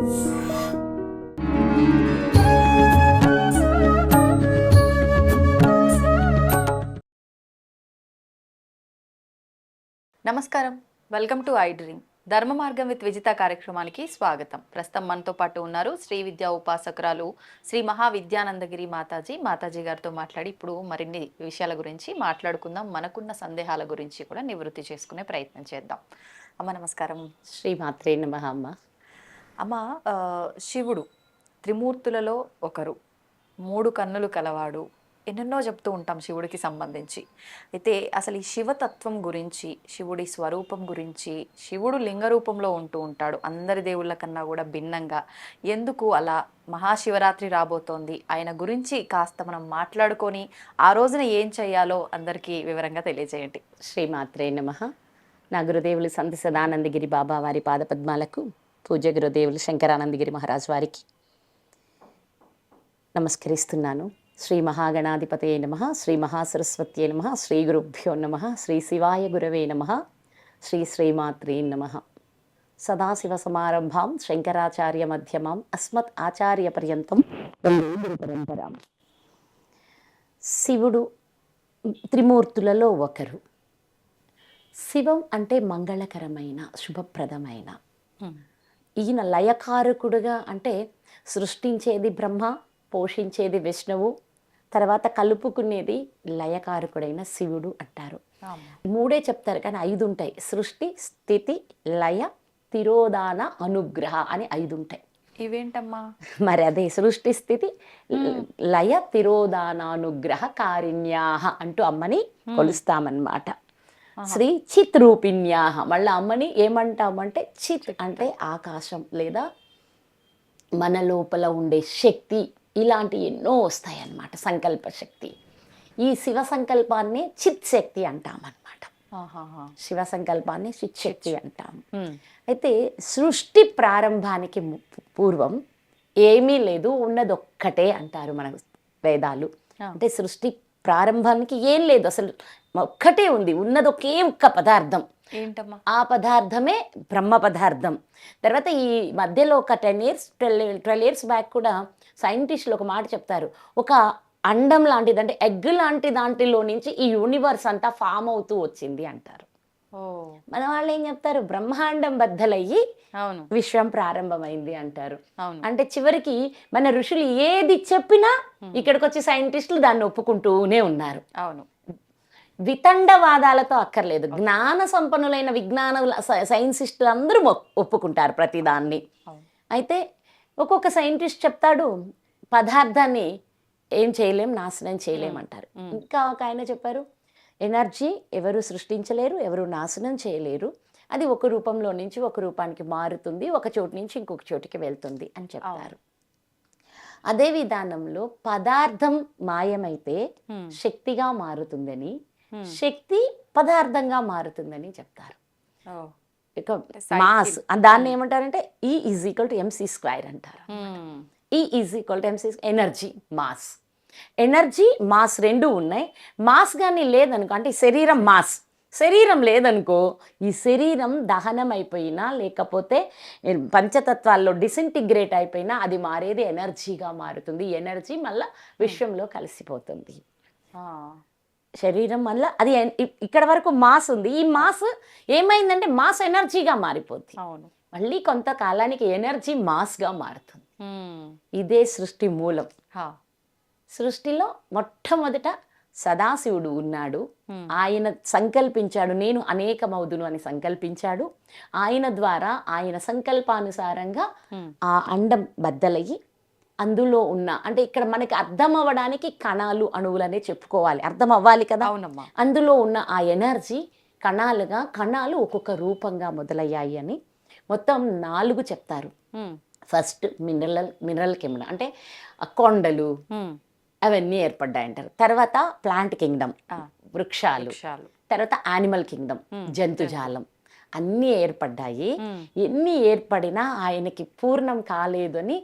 నమస్కారం, welcome to I dream. ధర్మ మార్గం విత్ విజిత కార్యక్రమానికి స్వాగతం. ప్రస్తుతం మనతో పాటు ఉన్నారు శ్రీ విద్యా ఉపాసకురాలు శ్రీ మహావిద్యానందగిరి మాతాజీ గారితో మాట్లాడి ఇప్పుడు మరిన్ని విషయాల గురించి మాట్లాడుకుందాం. మనకున్న సందేహాల గురించి కూడా నివృత్తి చేసుకునే ప్రయత్నం చేద్దాం. అమ్మ నమస్కారం. శ్రీమాత్రే నమః. అమ్మ, శివుడు త్రిమూర్తులలో ఒకరు, 3 కన్నులు కలవాడు, ఎన్నెన్నో చెప్తూ ఉంటాం శివుడికి సంబంధించి. అయితే అసలు ఈ శివతత్వం గురించి, శివుడి స్వరూపం గురించి, శివుడు లింగ రూపంలో ఉంటూ ఉంటాడు అందరి దేవుళ్ళ కన్నా కూడా భిన్నంగా, ఎందుకు అలా? మహాశివరాత్రి రాబోతోంది, ఆయన గురించి కాస్త మనం మాట్లాడుకొని ఆ రోజున ఏం చేయాలో అందరికీ వివరంగా తెలియజేయండి. శ్రీమాత్రే నమః. నా గురుదేవులు సంత సదానందగిరి బాబా వారి పాదపద్మాలకు, పూజ్య గురుదేవులు శంకరానందగిరి మహారాజ్ వారికి నమస్కరిస్తున్నాను. శ్రీ మహాగణాధిపతయే నమః, శ్రీ మహాసరస్వత్యే నమః, శ్రీ గురుభ్యో నమః, శ్రీ శివాయ గురవే నమః, శ్రీ శ్రీమాత్రే నమః. సదాశివ సమారంభాం శంకరాచార్య మధ్యమాం అస్మత్ ఆచార్య పర్యంతం వందే గురు పరంపరాం. శివుడు త్రిమూర్తులలో ఒకరు. శివం అంటే మంగళకరమైన, శుభప్రదమైన. ఈయన లయకారకుడుగా, అంటే సృష్టించేది బ్రహ్మ, పోషించేది విష్ణువు, తర్వాత కలుపుకునేది లయకారకుడైన శివుడు అంటారు. 3 చెప్తారు కానీ 5 ఉంటాయి. సృష్టి, స్థితి, లయ, తిరోధాన, అనుగ్రహ అని 5 ఉంటాయి. ఇవేంటమ్మా? మరి అదే సృష్టి, స్థితి, లయ, తిరోధానానుగ్రహ కారిణ్యాహ అంటూ అమ్మని కొలుస్తామన్నమాట. శ్రీ చిత్ రూపిణ్యాహ. మళ్ళీ అమ్మని ఏమంటామంటే చిత్ అంటే ఆకాశం లేదా మన లోపల ఉండే శక్తి. ఇలాంటి ఎన్నో వస్తాయి అన్నమాట, సంకల్ప శక్తి. ఈ శివ సంకల్పాన్ని చిత్ శక్తి అంటామన్నమాట. శివ సంకల్పాన్ని చిత్ శక్తి అంటాము. అయితే సృష్టి ప్రారంభానికి పూర్వం ఏమీ లేదు, ఉన్నదొక్కటే అంటారు మన వేదాలు. అంటే సృష్టి ప్రారంభానికి ఏం లేదు, అసలు ఒక్కటే ఉంది, ఉన్నది ఒకే ఒక్క పదార్థం. ఏంటమ్మా ఆ పదార్థమే బ్రహ్మ పదార్థం. తర్వాత ఈ మధ్యలో ఒక 12 years బ్యాక్ కూడా సైంటిస్టులు ఒక మాట చెప్తారు, ఒక అండం లాంటిది, అంటే ఎగ్ లాంటి దాంట్లో నుంచి ఈ యూనివర్స్ అంతా ఫామ్ అవుతూ వచ్చింది అంటారు. మన వాళ్ళు ఏం చెప్తారు, బ్రహ్మాండం బద్దలయ్యి విశ్వం ప్రారంభమైంది అంటారు. అంటే చివరికి మన ఋషులు ఏది చెప్పినా ఇక్కడికి వచ్చి సైంటిస్టులు దాన్ని ఒప్పుకుంటూనే ఉన్నారు. అవును, వితండవాదాలతో అక్కర్లేదు, జ్ఞాన సంపన్నులైన విజ్ఞాన సైన్సిస్టులు అందరూ ఒప్పుకుంటారు ప్రతిదాన్ని. అయితే ఒక్కొక్క సైంటిస్ట్ చెప్తాడు, పదార్థాన్ని ఏం చేయలేం, నాశనం చేయలేం అంటారు. ఇంకా ఒక ఆయన చెప్పారు, ఎనర్జీ ఎవరు సృష్టించలేరు, ఎవరు నాశనం చేయలేరు, అది ఒక రూపంలో నుంచి ఒక రూపానికి మారుతుంది, ఒక చోటు నుంచి ఇంకొక చోటికి వెళ్తుంది అని చెప్తారు. అదే విధానంలో పదార్థం మాయమైతే శక్తిగా మారుతుందని, శక్తి పదార్థంగా మారుతుందని చెప్తారు. మాస్ దాన్ని ఏమంటారంటే E=mc² అంటారు. E=mc, energy, mass. Energy, mass 2 ఉన్నాయి. మాస్ కానీ లేదనుకో, అంటే శరీరం మాస్, శరీరం లేదనుకో, ఈ శరీరం దహనం అయిపోయినా లేకపోతే పంచతత్వాల్లో డిసింటిగ్రేట్ అయిపోయినా అది మారేది ఎనర్జీగా మారుతుంది. ఎనర్జీ మళ్ళీ విశ్వంలో కలిసిపోతుంది. శరీరం వల్ల అది ఇక్కడ వరకు మాస్ ఉంది, ఈ మాస్ ఏమైందంటే మాస్ ఎనర్జీగా మారిపోతుంది. మళ్ళీ కొంతకాలానికి ఎనర్జీ మాస్గా మారుతుంది. ఇదే సృష్టి మూలం. సృష్టిలో మొట్టమొదట సదాశివుడు ఉన్నాడు. ఆయన సంకల్పించాడు, నేను అనేకమవుదును అని సంకల్పించాడు. ఆయన ద్వారా, ఆయన సంకల్పానుసారంగా ఆ అండం బద్దలయ్యి అందులో ఉన్న, అంటే ఇక్కడ మనకి అర్థం అవ్వడానికి కణాలు, అణువులనే చెప్పుకోవాలి, అర్థం అవ్వాలి కదా. అందులో ఉన్న ఆ ఎనర్జీ కణాలుగా, కణాలు ఒక్కొక్క రూపంగా మొదలయ్యాయి అని మొత్తం 4 చెప్తారు. ఫస్ట్ మినరల్ కింగ్డమ్, అంటే కొండలు అవన్నీ ఏర్పడ్డాయి అంటారు. తర్వాత ప్లాంట్ కింగ్డమ్, వృక్షాలు. తర్వాత యానిమల్ కింగ్డమ్, జంతుజాలం. అన్నీ ఏర్పడ్డాయి. ఎన్ని ఏర్పడినా ఆయనకి పూర్ణం కాలేదు అని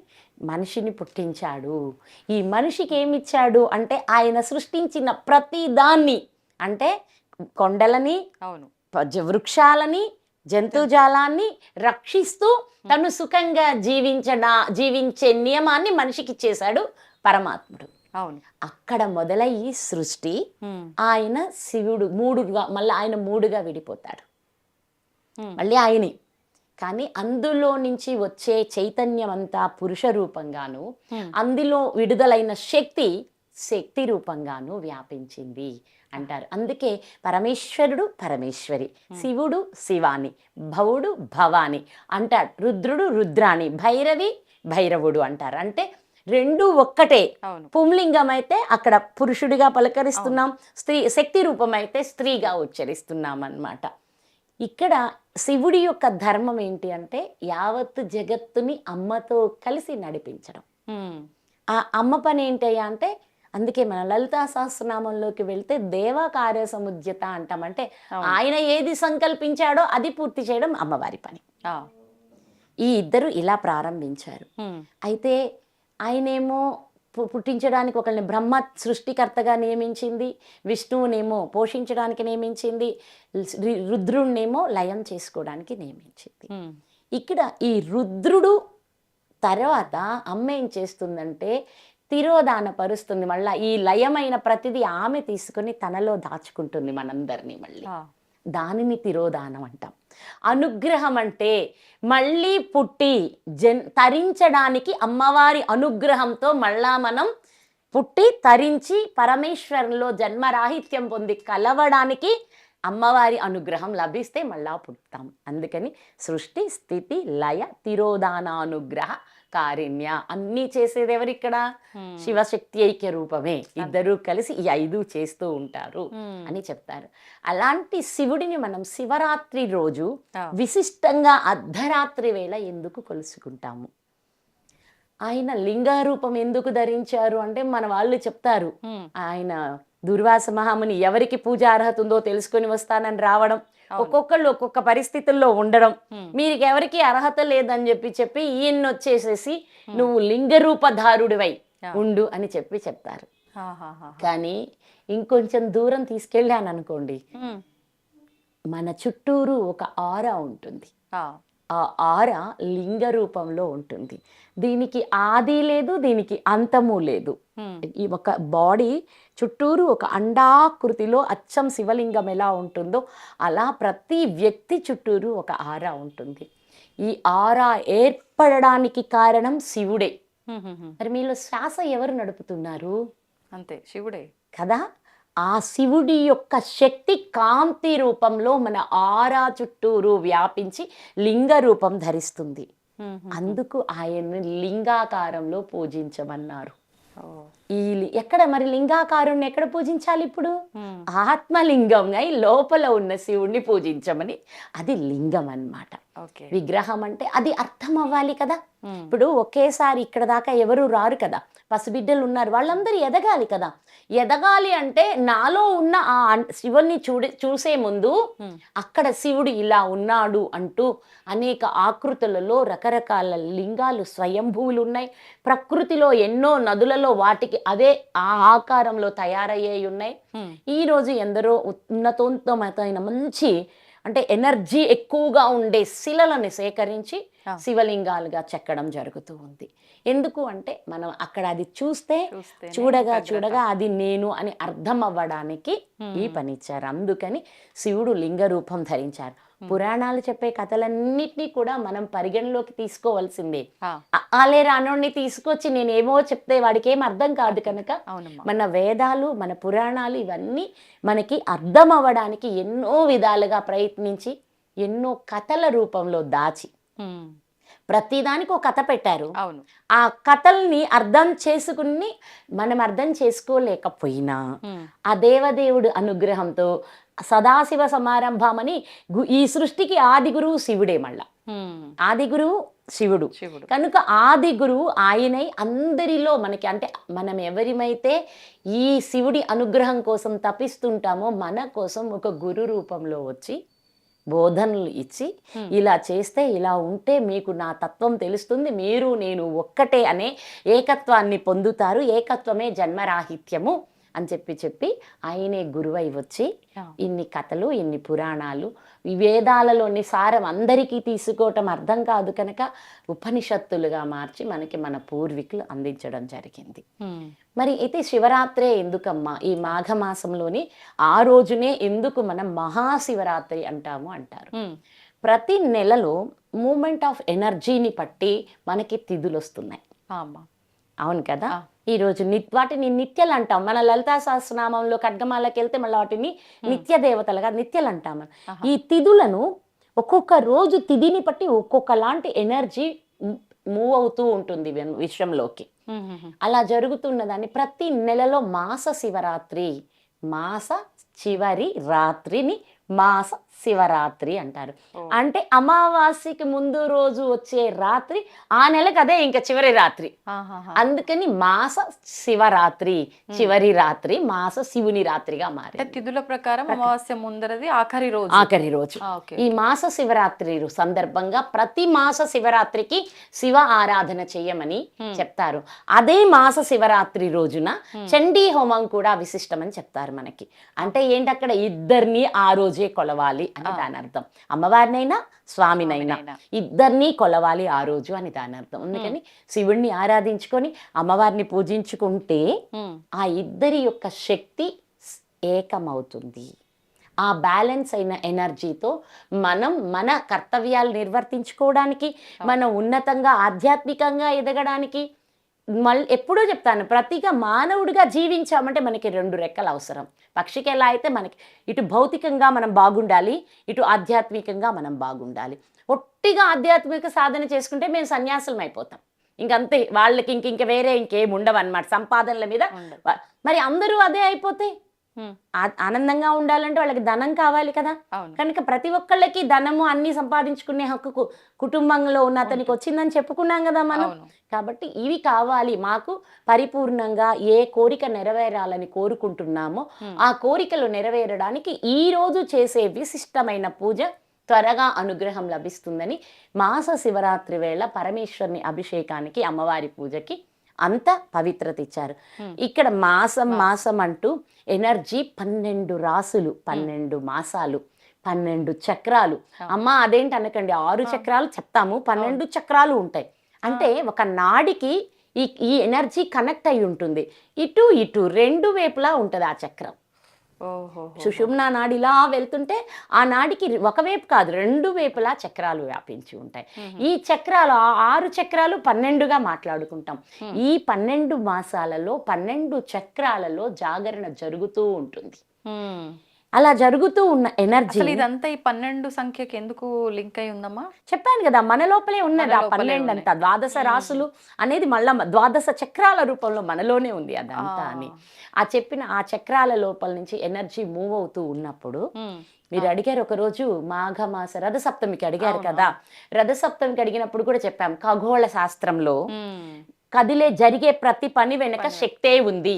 మనిషిని పుట్టించాడు. ఈ మనిషికి ఏమిచ్చాడు అంటే ఆయన సృష్టించిన ప్రతి దాన్ని, అంటే కొండలని, వృక్షాలని, జంతుజాలాన్ని రక్షిస్తూ తను సుఖంగా జీవించే నియమాన్ని మనిషికి ఇచ్చేశాడు పరమాత్ముడు. అవును. అక్కడ మొదలయ్యి సృష్టి ఆయన శివుడు మళ్ళీ ఆయన మూడుగా విడిపోతాడు, మళ్ళీ ఆయనే. కానీ అందులో నుంచి వచ్చే చైతన్యం అంతా పురుష రూపంగాను, అందులో విడుదలైన శక్తి రూపంగాను వ్యాపించింది అంటారు. అందుకే పరమేశ్వరుడు పరమేశ్వరి, శివుడు శివాని, భవుడు భవాని అంటాడు, రుద్రుడు రుద్రాణి, భైరవి భైరవుడు అంటారు. అంటే రెండు ఒక్కటే. పుంలింగం అయితే అక్కడ పురుషుడిగా పలకరిస్తున్నాం, శక్తి రూపం అయితే స్త్రీగా ఉచ్చరిస్తున్నాం అన్నమాట. ఇక్కడ శివుడి యొక్క ధర్మం ఏంటి అంటే యావత్ జగత్తుని అమ్మతో కలిసి నడిపించడం. ఆ అమ్మ పని ఏంటయ్యా అంటే, అందుకే మన లలితా సహస్రనామంలోకి వెళ్తే దేవా కార్య సముద్యత అంటాం. అంటే ఆయన ఏది సంకల్పించాడో అది పూర్తి చేయడం అమ్మవారి పని. ఈ ఇద్దరు ఇలా ప్రారంభించారు. అయితే ఆయనేమో పుట్టించడానికి ఒకరిని బ్రహ్మ సృష్టికర్తగా నియమించింది, విష్ణువునేమో పోషించడానికి నియమించింది, రుద్రుణ్ణేమో లయం చేసుకోవడానికి నియమించింది. ఇక్కడ ఈ రుద్రుడు తర్వాత అమ్మ ఏం చేస్తుందంటే తిరోధాన పరుస్తుంది. మళ్ళీ ఈ లయమైన ప్రతిదీ ఆమె తీసుకుని తనలో దాచుకుంటుంది మనందరినీ. మళ్ళీ దానిని తిరోధానం అంటాం. అనుగ్రహం అంటే మళ్ళీ పుట్టి తరించడానికి అమ్మవారి అనుగ్రహంతో మళ్ళా మనం పుట్టి తరించి పరమేశ్వరంలో జన్మరాహిత్యం పొంది కలవడానికి అమ్మవారి అనుగ్రహం లభిస్తే మళ్ళా పుడతాం. అందుకని సృష్టి స్థితి లయ తిరోధానానుగ్రహ కారుణ్య అన్నీ చేసేది ఎవరిక్కడ? శివశక్తి ఐక్య రూపమే. ఇద్దరూ కలిసి ఈ 5 చేస్తూ ఉంటారు అని చెప్తారు. అలాంటి శివుడిని మనం శివరాత్రి రోజు విశిష్టంగా అర్ధరాత్రి వేళ ఎందుకు కొలుసుకుంటాము? ఆయన లింగారూపం ఎందుకు ధరించారు అంటే మన వాళ్ళు చెప్తారు, ఆయన దుర్వాస మహాముని ఎవరికి పూజ అర్హత ఉందో తెలుసుకొని వస్తానని రావడం, ఒక్కొక్కళ్ళు ఒక్కొక్క పరిస్థితుల్లో ఉండడం, మీరు ఎవరికి అర్హత లేదని చెప్పి ఈయన వచ్చేసేసి నువ్వు లింగరూపధారుడివై ఉండు అని చెప్తారు. కానీ ఇంకొంచెం దూరం తీసుకెళ్ళాను అనుకోండి, మన చుట్టూరు ఒక ఆరా ఉంటుంది. ఆ ఆరా లింగ రూపంలో ఉంటుంది. దీనికి ఆది లేదు, దీనికి అంతము లేదు. ఈ ఒక బాడీ చుట్టూరు ఒక అండాకృతిలో అచ్చం శివలింగం ఎలా ఉంటుందో అలా ప్రతి వ్యక్తి చుట్టూరు ఒక ఆరా ఉంటుంది. ఈ ఆరా ఏర్పడడానికి కారణం శివుడే. మరి మీలో శ్వాస ఎవరు నడుపుతున్నారు? అంతే, శివుడే కదా. ఆ శివుడి యొక్క శక్తి కాంతి రూపంలో మన ఆరా చుట్టూరు వ్యాపించి లింగ రూపం ధరిస్తుంది. అందుకు ఆయన్ని లింగాకారంలో పూజించమన్నారు. ఎక్కడ మరి లింగాకారుణ్ణి ఎక్కడ పూజించాలి? ఇప్పుడు ఆత్మలింగంగా లోపల ఉన్న శివుణ్ణి పూజించమని. అది లింగం అన్నమాట. విగ్రహం అంటే అది అర్థం అవ్వాలి కదా. ఇప్పుడు ఒకేసారి ఇక్కడ దాకా ఎవరు రారు కదా, పసిబిడ్డలు ఉన్నారు, వాళ్ళందరూ ఎదగాలి కదా. ఎదగాలి అంటే నాలో ఉన్న ఆ శివుణ్ణి చూసే ముందు అక్కడ శివుడు ఇలా ఉన్నాడు అంటూ అనేక ఆకృతులలో రకరకాల లింగాలు స్వయంభూవులు ఉన్నాయి. ప్రకృతిలో ఎన్నో నదులలో వాటికి అదే ఆ ఆకారంలో తయారయ్యే ఉన్నాయి. ఈ రోజు ఎందరో ఉన్నతోన్నతమైన మంచి అంటే ఎనర్జీ ఎక్కువగా ఉండే శిలలను సేకరించి శివలింగాలుగా చెక్కడం జరుగుతూ ఉంది. ఎందుకు అంటే మనం అక్కడ అది చూడగా అది నేను అని అర్థం అవ్వడానికి ఈ పని ఇచ్చారు. అందుకని శివుడు లింగ రూపం ధరించారు. పురాణాలు చెప్పే కథలన్నిటినీ కూడా మనం పరిగణలోకి తీసుకోవాల్సిందే. ఆలే రానోడిని తీసుకొచ్చి నేనేమో చెప్తే వాడికి ఏం అర్థం కాదు కనుక మన వేదాలు మన పురాణాలు ఇవన్నీ మనకి అర్థం అవ్వడానికి ఎన్నో విధాలుగా ప్రయత్నించి ఎన్నో కథల రూపంలో దాచి ప్రతిదానికి ఒక కథ పెట్టారు. ఆ కథల్ని అర్థం చేసుకుని మనం అర్థం చేసుకోలేకపోయినా ఆ దేవదేవుడు అనుగ్రహంతో సదాశివ సమారంభమని ఈ సృష్టికి ఆది గురువు శివుడే. మళ్ళా ఆది గురువు శివుడు కనుక ఆది గురువు ఆయనై అందరిలో మనకి అంటే మనం ఎవరిమైతే ఈ శివుడి అనుగ్రహం కోసం తపిస్తుంటామో మన కోసం ఒక గురు రూపంలో వచ్చి బోధనలు ఇచ్చి ఇలా చేస్తే ఇలా ఉంటే మీకు నా తత్వం తెలుస్తుంది, మీరు నేను ఒక్కటే అనే ఏకత్వాన్ని పొందుతారు. ఏకత్వమే జన్మరాహిత్యము అని చెప్పి ఆయనే గురువై వచ్చి ఇన్ని కథలు, ఇన్ని పురాణాలు, ఈ వేదాలలోని సారం అందరికీ తీసుకోవటం అర్థం కాదు కనుక ఉపనిషత్తులుగా మార్చి మనకి మన పూర్వీకులు అందించడం జరిగింది. మరి అయితే శివరాత్రే ఎందుకమ్మా ఈ మాఘమాసంలోని ఆ రోజునే ఎందుకు మనం మహాశివరాత్రి అంటారు. ప్రతి నెలలో మూమెంట్ ఆఫ్ ఎనర్జీని బట్టి మనకి తిథులు వస్తున్నాయి. అవును కదా. ఈరోజు వాటిని నిత్యలు అంటాం. మన లలితా సహస్రనామంలో ఖడ్గమాలకి వెళ్తే మళ్ళీ వాటిని నిత్య దేవతలుగా నిత్యలు అంటాం. ఈ తిథులను ఒక్కొక్క రోజు తిథిని బట్టి ఒక్కొక్క లాంటి ఎనర్జీ మూవ్ అవుతూ ఉంటుంది విశ్వంలోకి. అలా జరుగుతున్నదాన్ని ప్రతి నెలలో మాస శివరాత్రి, మాస చివరి రాత్రిని మాస శివరాత్రి అంటారు. అంటే అమావాస్యకి ముందు రోజు వచ్చే రాత్రి ఆ నెలకు అదే ఇంకా చివరి రాత్రి. అందుకని మాస శివరాత్రి, చివరి రాత్రి మాస శివుని రాత్రిగా మారి. తిథుల ప్రకారం అమావాస్య ముందరది ఆఖరి రోజు. ఈ మాస శివరాత్రి సందర్భంగా ప్రతి మాస శివరాత్రికి శివ ఆరాధన చేయమని చెప్తారు. అదే మాస శివరాత్రి రోజున చండీ హోమం కూడా విశిష్టమని చెప్తారు మనకి. అంటే ఏంటి, అక్కడ ఇద్దరిని ఆ రోజే కొలవాలి అని దాని అర్థం. అమ్మవారినైనా స్వామినైనా ఇద్దరిని కొలవాలి ఆ రోజు అని దాని అర్థం. అందుకని శివుణ్ణి ఆరాధించుకొని అమ్మవారిని పూజించుకుంటే ఆ ఇద్దరి యొక్క శక్తి ఏకమవుతుంది. ఆ బ్యాలెన్స్ అయిన ఎనర్జీతో మనం మన కర్తవ్యాలు నిర్వర్తించుకోవడానికి, మనం ఉన్నతంగా ఆధ్యాత్మికంగా ఎదగడానికి. ఎప్పుడూ చెప్తాను, ప్రతిగా మానవుడిగా జీవించామంటే మనకి 2 రెక్కలు అవసరం. పక్షికి ఎలా అయితే మనకి ఇటు భౌతికంగా మనం బాగుండాలి, ఇటు ఆధ్యాత్మికంగా మనం బాగుండాలి. ఒట్టిగా ఆధ్యాత్మిక సాధన చేసుకుంటే మేము సన్యాసులం అయిపోతాం. ఇంకంతే, వాళ్ళకి ఇంక వేరే ఇంకేం ఉండవు అన్నమాట సంపాదనల మీద. మరి అందరూ అదే అయిపోతే ఆనందంగా ఉండాలంటే వాళ్ళకి ధనం కావాలి కదా. కనుక ప్రతి ఒక్కళ్ళకి ధనము అన్ని సంపాదించుకునే హక్కు కుటుంబంలో ఉన్న అతనికి వచ్చిందని చెప్పుకున్నాం కదా మనం. కాబట్టి ఇవి కావాలి మాకు. పరిపూర్ణంగా ఏ కోరిక నెరవేరాలని కోరుకుంటున్నామో ఆ కోరికలు నెరవేరడానికి ఈ రోజు చేసే విశిష్టమైన పూజ త్వరగా అనుగ్రహం లభిస్తుందని మాస శివరాత్రి వేళ పరమేశ్వరుని అభిషేకానికి, అమ్మవారి పూజకి అంత పవిత్రత ఇచ్చారు. ఇక్కడ మాసం అంటూ ఎనర్జీ 12 రాసులు, 12 మాసాలు, 12 చక్రాలు. అమ్మ అదేంటి అనకండి, 6 చక్రాలు చెప్తాము, 12 చక్రాలు ఉంటాయి. అంటే ఒక నాడికి ఈ ఎనర్జీ కనెక్ట్ అయి ఉంటుంది. ఇటు 2 వైపులా ఉంటుంది ఆ చక్రం. సుషుమ్నా నాడిలా వెళ్తుంటే ఆ నాడికి ఒకవైపు కాదు 2 వైపులా చక్రాలు వ్యాపించి ఉంటాయి. ఈ చక్రాలు 6 చక్రాలు 12గా మాట్లాడుకుంటాం. ఈ 12 మాసాలలో 12 చక్రాలలో జాగరణ జరుగుతూ ఉంటుంది. అలా జరుగుతూ ఉన్న ఎనర్జీ ఇదంతా ఈ 12 సంఖ్యకి ఎందుకు లింక్ అయి ఉందమ్మా? చెప్పాను కదా, మన లోపలే ఉన్నది ఆ 12 అంతా. ద్వాదశ రాసులు అనేది మళ్ళా ద్వాదశ చక్రాల రూపంలో మనలోనే ఉంది అదంతా అని. ఆ చక్రాల లోపల నుంచి ఎనర్జీ మూవ్ అవుతూ ఉన్నప్పుడు మీరు అడిగారు ఒకరోజు మాఘమాస రథసప్తమికి అడిగారు కదా. రథసప్తమికి అడిగినప్పుడు కూడా చెప్పాం, ఖగోళ శాస్త్రంలో జరిగే ప్రతి పని వెనక శక్తే ఉంది.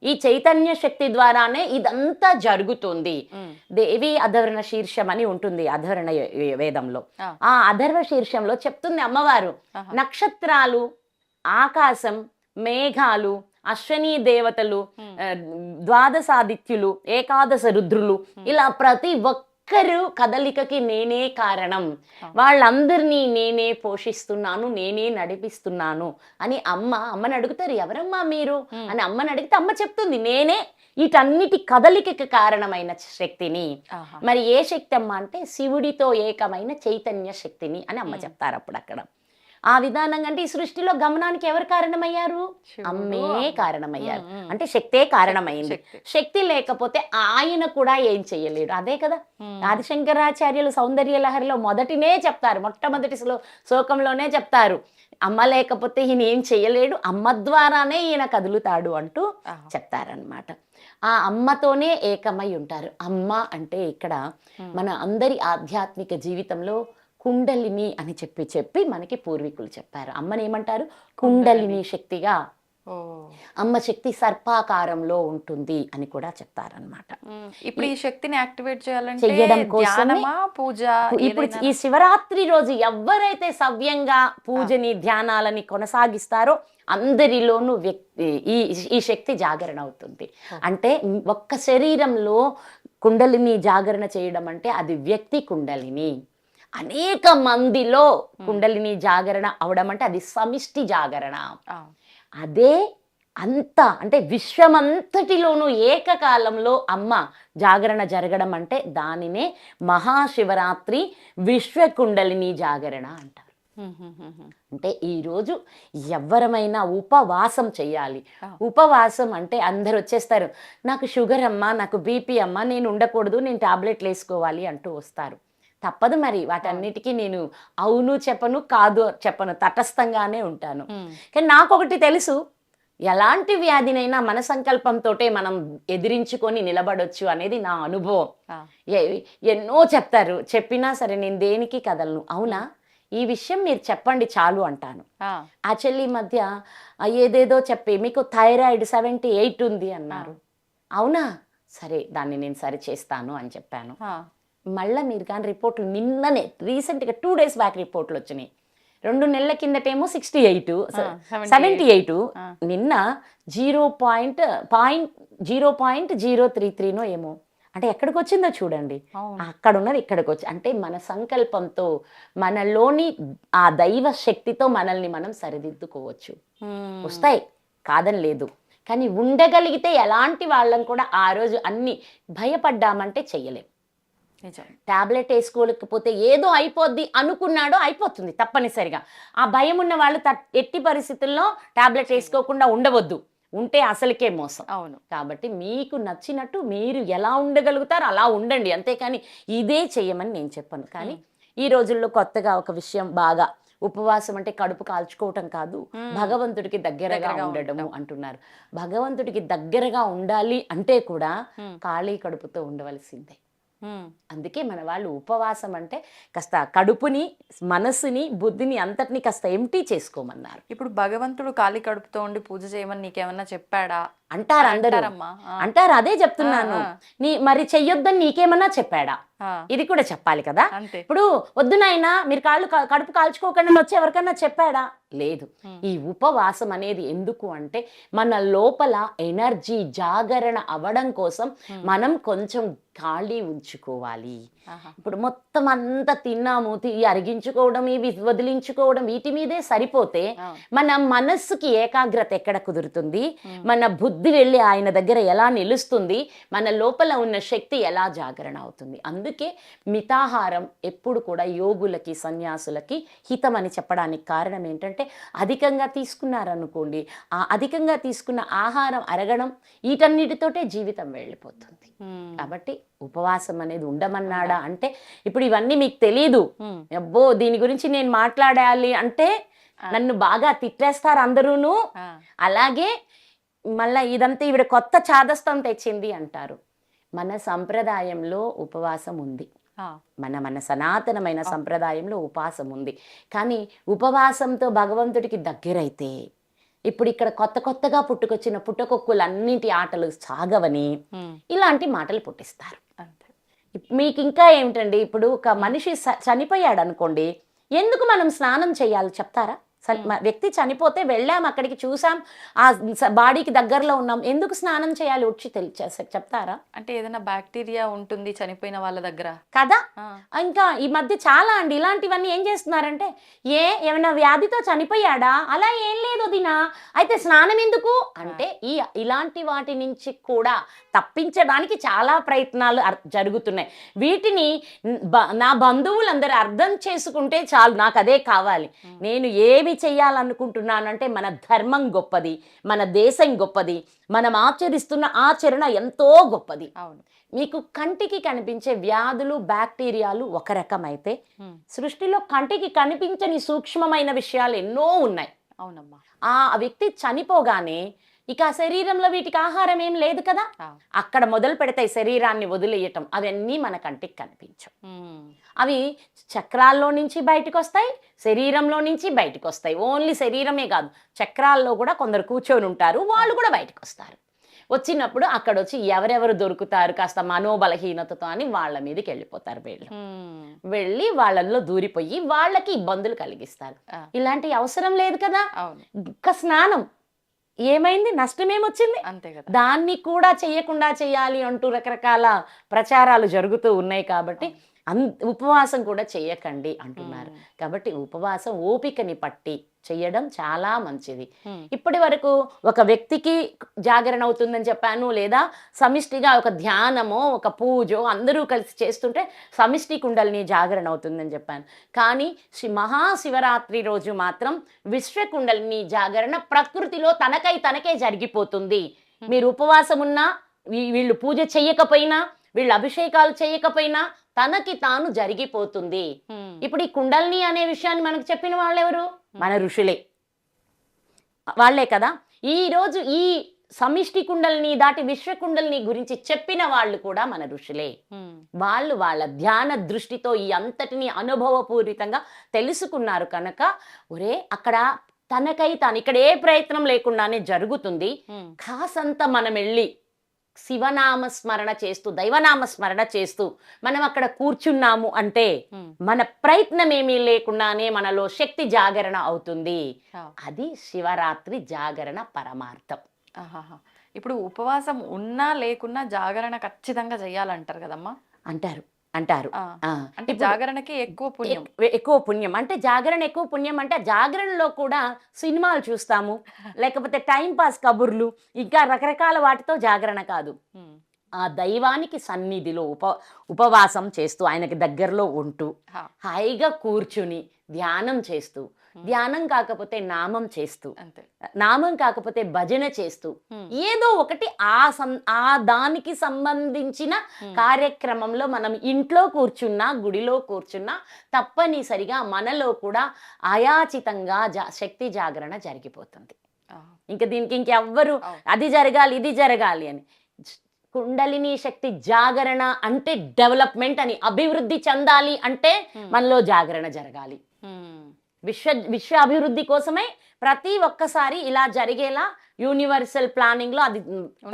ఈ చైతన్య శక్తి ద్వారానే ఇదంతా జరుగుతుంది. దేవి అధర్వణ శీర్షం అని ఉంటుంది అధర్వణ వేదంలో. ఆ అధర్వ శీర్షంలో చెప్తుంది అమ్మవారు, నక్షత్రాలు, ఆకాశం, మేఘాలు, అశ్వనీ దేవతలు, ద్వాదశాదిత్యులు, ఏకాదశ రుద్రులు, ఇలా ప్రతి ఒక్కరు కదలికకి నేనే కారణం, వాళ్ళందరినీ నేనే పోషిస్తున్నాను, నేనే నడిపిస్తున్నాను అని అమ్మని అడుగుతారు, ఎవరమ్మా మీరు అని అమ్మని అడిగితే అమ్మ చెప్తుంది, నేనే వీటన్నిటి కదలికకి కారణమైన శక్తిని. మరి ఏ శక్తి అమ్మ అంటే శివుడితో ఏకమైన చైతన్య శక్తిని అని అమ్మ చెప్తారు అప్పుడు అక్కడ. ఆ విధానంగా అంటే ఈ సృష్టిలో గమనానికి ఎవరు కారణమయ్యారు? అమ్మే కారణమయ్యారు. అంటే శక్తే కారణమైంది. శక్తి లేకపోతే ఆయన కూడా ఏం చెయ్యలేడు. అదే కదా ఆదిశంకరాచార్యులు సౌందర్య లహరిలో మొదటినే చెప్తారు, మొట్టమొదటి శ్లోకంలోనే చెప్తారు, అమ్మ లేకపోతే ఈయన ఏం చెయ్యలేడు, అమ్మ ద్వారానే ఈయన కదులుతాడు అంటూ చెప్తారనమాట. ఆ అమ్మతోనే ఏకమై ఉంటారు. అమ్మ అంటే ఇక్కడ మన అందరి ఆధ్యాత్మిక జీవితంలో కుండలిని అని చెప్పి మనకి పూర్వీకులు చెప్పారు. అమ్మని ఏమంటారు? కుండలిని శక్తిగా ఓ. అమ్మ శక్తి సర్పాకారంలో ఉంటుంది అని కూడా చెప్తారనమాట. ఇప్పుడు ఈ శక్తిని యాక్టివేట్ చేయాలంటే చెయ్యడం కోసమే ధ్యానమా, పూజ, ఇప్పుడు ఏదైనా? ఈ శివరాత్రి రోజు ఎవరైతే సవ్యంగా పూజని ధ్యానాలని కొనసాగిస్తారో అందరిలోనూ వ్యక్తి ఈ ఈ శక్తి జాగరణ అవుతుంది. అంటే ఒక్క శరీరంలో కుండలిని జాగరణ చేయడం అంటే అది వ్యక్తి కుండలిని. అనేక మందిలో కుండలిని జాగరణ అవడం అంటే అది సమిష్టి జాగరణ. అదే అంత అంటే విశ్వమంతటిలోనూ ఏకకాలంలో అమ్మ జాగరణ జరగడం అంటే దానినే మహాశివరాత్రి విశ్వకుండలిని జాగరణ అంటారు. అంటే ఈరోజు ఎవరమైనా ఉపవాసం చేయాలి. ఉపవాసం అంటే అందరు వచ్చేస్తారు, నాకు షుగర్ అమ్మా, నాకు బీపీ అమ్మా, నేను ఉండకూడదు, నేను టాబ్లెట్లు వేసుకోవాలి అంటూ వస్తారు. తప్పదు మరి, వాటన్నిటికీ నేను అవును చెప్పను, కాదు చెప్పను, తటస్థంగానే ఉంటాను. కానీ నాకొకటి తెలుసు, ఎలాంటి వ్యాధినైనా మన సంకల్పంతోటే మనం ఎదిరించుకొని నిలబడొచ్చు అనేది నా అనుభవం. ఎన్నో చెప్తారు, చెప్పినా సరే నేను దేనికి కదలను. అవునా, ఈ విషయం మీరు చెప్పండి చాలు అంటాను. ఆ చెల్లి మధ్య ఏదేదో చెప్పి మీకు థైరాయిడ్ 78 ఉంది అన్నారు. అవునా, సరే దాన్ని నేను సరి చేస్తాను అని చెప్పాను. మళ్ళీ మీరు కానీ రిపోర్ట్లు నిన్ననే రీసెంట్గా 2 days బ్యాక్ రిపోర్ట్లు వచ్చినాయి. 2 నెలల కిందటేమో 68, 78, నిన్న 0.033నో ఏమో. అంటే ఎక్కడికి వచ్చిందో చూడండి, అక్కడ ఉన్నది ఇక్కడికి వచ్చి. అంటే మన సంకల్పంతో మనలోని ఆ దైవ శక్తితో మనల్ని మనం సరిదిద్దుకోవచ్చు. వస్తాయి కాదని లేదు, కానీ ఉండగలిగితే ఎలాంటి వాళ్ళం కూడా ఆ రోజు అన్ని భయపడ్డామంటే చెయ్యలేం. టాబ్లెట్ వేసుకోలేకపోతే ఏదో అయిపోద్ది అనుకున్నాడో అయిపోతుంది తప్పనిసరిగా. ఆ భయం ఉన్న వాళ్ళు ఎట్టి పరిస్థితుల్లో టాబ్లెట్ వేసుకోకుండా ఉండవద్దు, ఉంటే అసలుకే మోసం. అవును. కాబట్టి మీకు నచ్చినట్టు మీరు ఎలా ఉండగలుగుతారో అలా ఉండండి, అంతేకాని ఇదే చెయ్యమని నేను చెప్పను. కానీ ఈ రోజుల్లో కొత్తగా ఒక విషయం, బాగా ఉపవాసం అంటే కడుపు కాల్చుకోవటం కాదు, భగవంతుడికి దగ్గరగా ఉండడము అంటున్నారు. భగవంతుడికి దగ్గరగా ఉండాలి అంటే కూడా ఖాళీ కడుపుతో ఉండవలసిందే. అందుకే మన వాళ్ళు ఉపవాసం అంటే కాస్త కడుపుని, మనసుని, బుద్ధిని అంతటిని కాస్త ఎంటీ చేసుకోమన్నారు. ఇప్పుడు భగవంతుడు ఖాళీ కడుపుతో ఉండి పూజ చేయమని నీకేమన్నా చెప్పాడా అంటారు అందరూ, అంటారు. అదే చెప్తున్నాను, మరి చెయ్యొద్దని నీకేమన్నా చెప్పాడా? ఇది కూడా చెప్పాలి కదా. ఇప్పుడు వద్దు నాయనా మీరు కడుపు కాల్చుకోకుండా వచ్చి ఎవరికన్నా చెప్పాడా? లేదు. ఈ ఉపవాసం అనేది ఎందుకు అంటే మన లోపల ఎనర్జీ జాగరణ అవ్వడం కోసం మనం కొంచెం ఖాళీ ఉంచుకోవాలి. ఇప్పుడు మొత్తం అంతా తిన్నాము, అరిగించుకోవడం, ఇవి వదిలించుకోవడం, వీటి మీదే సరిపోతే మన మనస్సుకి ఏకాగ్రత ఎక్కడ కుదురుతుంది, మన బుద్ధి వెళ్ళి ఆయన దగ్గర ఎలా నిలుస్తుంది, మన లోపల ఉన్న శక్తి ఎలా జాగరణ అవుతుంది. అందుకే మితాహారం ఎప్పుడు కూడా యోగులకి, సన్యాసులకి హితం అని చెప్పడానికి కారణం ఏంటంటే అధికంగా తీసుకున్నారనుకోండి, ఆ అధికంగా తీసుకున్న ఆహారం అరగడం, వీటన్నిటితోటే జీవితం వెళ్ళిపోతుంది. కాబట్టి ఉపవాసం అనేది ఉండమన్నాడా అంటే ఇప్పుడు ఇవన్నీ మీకు తెలీదు, అబ్బో దీని గురించి నేను మాట్లాడాలి అంటే నన్ను బాగా తిట్టేస్తారు అందరూను. అలాగే మళ్ళా ఇదంతా ఈవిడ కొత్త చాదస్తం తెచ్చింది అంటారు. మన సంప్రదాయంలో ఉపవాసం ఉంది, మన సనాతనమైన సంప్రదాయంలో ఉపవాసం ఉంది. కానీ ఉపవాసంతో భగవంతుడికి దగ్గరైతే ఇప్పుడు ఇక్కడ కొత్తగా పుట్టుకొచ్చిన పుట్టకొక్కులన్నింటి ఆటలు సాగవని ఇలాంటి మాటలు పుట్టిస్తారు. మీకు ఇంకా ఏమిటండి, ఇప్పుడు ఒక మనిషి చనిపోయాడు అనుకోండి, ఎందుకు మనం స్నానం చేయాలి చెప్తారా? వ్యక్తి చనిపోతే వెళ్ళాం, అక్కడికి చూసాం, ఆ బాడీకి దగ్గరలో ఉన్నాం, ఎందుకు స్నానం చేయాలి వచ్చి చెప్తారా? అంటే ఏదైనా బ్యాక్టీరియా ఉంటుంది చనిపోయిన వాళ్ళ దగ్గర కదా. ఇంకా ఈ మధ్య చాలా అండి ఇలాంటివన్నీ ఏం చేస్తున్నారంటే, ఏమైనా వ్యాధితో చనిపోయాడా, అలా ఏం లేదు దినా, అయితే స్నానం ఎందుకు అంటే ఇలాంటి వాటి నుంచి కూడా తప్పించడానికి చాలా ప్రయత్నాలు జరుగుతున్నాయి. వీటిని నా బంధువులందరూ అర్థం చేసుకుంటే చాలు, నాకు అదే కావాలి. నేను ఏమి చెయ్యాలనుకుంటున్నానంటే మన ధర్మం గొప్పది, మన దేశం గొప్పది, మనం ఆచరిస్తున్న ఆచరణ ఎంతో గొప్పది. అవును. మీకు కంటికి కనిపించే వ్యాధులు, బ్యాక్టీరియాలు ఒక రకమైతే సృష్టిలో కంటికి కనిపించని సూక్ష్మమైన విషయాలు ఎన్నో ఉన్నాయి. అవునమ్మా. ఆ వ్యక్తి చనిపోగానే ఇక ఆ శరీరంలో వీటికి ఆహారం ఏం లేదు కదా, ఆ. అక్కడ మొదలు పెడతాయి శరీరాన్ని వదిలేయటం. అవన్నీ మన కంటికి కనిపించవు. అవి చక్రాల్లో నుంచి బయటకు వస్తాయి, శరీరంలో నుంచి బయటకు వస్తాయి. ఓన్లీ శరీరమే కాదు, చక్రాల్లో కూడా కొందరు కూర్చొని ఉంటారు, వాళ్ళు కూడా బయటకు వస్తారు. వచ్చినప్పుడు అక్కడ వచ్చి ఎవరెవరు దొరుకుతారు కాస్త మనోబలహీనతతో అని వాళ్ళ మీదకి వెళ్ళిపోతారు వీళ్ళు. వెళ్ళి వాళ్ళల్లో దూరిపోయి వాళ్ళకి ఇబ్బందులు కలిగిస్తారు. ఆ. ఇలాంటి అవసరం లేదు కదా. అవును, ఒక్క స్నానం ఏమైంది, నష్టమేమొచ్చింది? అంతే కదా. దాన్ని కూడా చెయ్యకుండా చేయాలి అంటూ రకరకాల ప్రచారాలు జరుగుతూ ఉన్నాయి. కాబట్టి ఉపవాసం కూడా చెయ్యకండి అంటున్నారు. కాబట్టి ఉపవాసం ఓపికని పట్టి చెయ్యడం చాలా మంచిది. ఇప్పటి వరకు ఒక వ్యక్తికి జాగరణ అవుతుందని చెప్పాను, లేదా సమిష్టిగా ఒక ధ్యానమో ఒక పూజో అందరూ కలిసి చేస్తుంటే సమిష్టి కుండలిని జాగరణ అవుతుందని చెప్పాను. కానీ మహాశివరాత్రి రోజు మాత్రం విశ్వ కుండలిని జాగరణ ప్రకృతిలో తనకే జరిగిపోతుంది. మీరు ఉపవాసం ఉన్నా, వీళ్ళు పూజ చెయ్యకపోయినా, వీళ్ళు అభిషేకాలు చేయకపోయినా తనకి తాను జరిగిపోతుంది. ఇప్పుడు ఈ కుండలిని అనే విషయాన్ని మనకు చెప్పిన వాళ్ళెవరు? మన ఋషులే, వాళ్ళే కదా. ఈ రోజు ఈ సమిష్టి కుండలిని దాటి విశ్వ కుండలిని గురించి చెప్పిన వాళ్ళు కూడా మన ఋషులే. వాళ్ళు వాళ్ళ ధ్యాన దృష్టితో ఈ అంతటిని అనుభవపూరితంగా తెలుసుకున్నారు కనుక ఒరే అక్కడ తనకై తాను ఇక్కడ ఏ ప్రయత్నం లేకుండానే జరుగుతుంది. కాసంత మనం వెళ్ళి శివనామ స్మరణ చేస్తూ, దైవనామ స్మరణ చేస్తూ మనం అక్కడ కూర్చున్నాము అంటే మన ప్రయత్నం ఏమీ లేకుండానే మనలో శక్తి జాగరణ అవుతుంది. అది శివరాత్రి జాగరణ పరమార్థం. ఇప్పుడు ఉపవాసం ఉన్నా లేకున్నా జాగరణ ఖచ్చితంగా చెయ్యాలంటారు కదమ్మా? అంటారు. అంటే జాగరణకి ఎక్కువ పుణ్యం అంటే జాగరణ ఎక్కువ పుణ్యం అంటే జాగరణలో కూడా సినిమాలు చూస్తాము, లేకపోతే టైం పాస్ కబుర్లు, ఇంకా రకరకాల వాటితో జాగరణ కాదు. ఆ దైవానికి సన్నిధిలో ఉపవాసం చేస్తూ ఆయనకి దగ్గరలో ఉంటూ హాయిగా కూర్చుని ధ్యానం చేస్తూ, ధ్యానం కాకపోతే నామం చేస్తూ, నామం కాకపోతే భజన చేస్తూ, ఏదో ఒకటి ఆ దానికి సంబంధించిన కార్యక్రమంలో మనం ఇంట్లో కూర్చున్నా, గుడిలో కూర్చున్నా తప్పనిసరిగా మనలో కూడా అయాచితంగా శక్తి జాగరణ జరిగిపోతుంది. ఇంకా దీనికి ఇంకెవ్వరు అది జరగాలి ఇది జరగాలి అని. కుండలిని శక్తి జాగరణ అంటే డెవలప్మెంట్ అని, అభివృద్ధి చెందాలి అంటే మనలో జాగరణ జరగాలి. విశ్వ అభివృద్ధి కోసమే ప్రతి ఒక్కసారి ఇలా జరిగేలా యూనివర్సల్ ప్లానింగ్ లో అది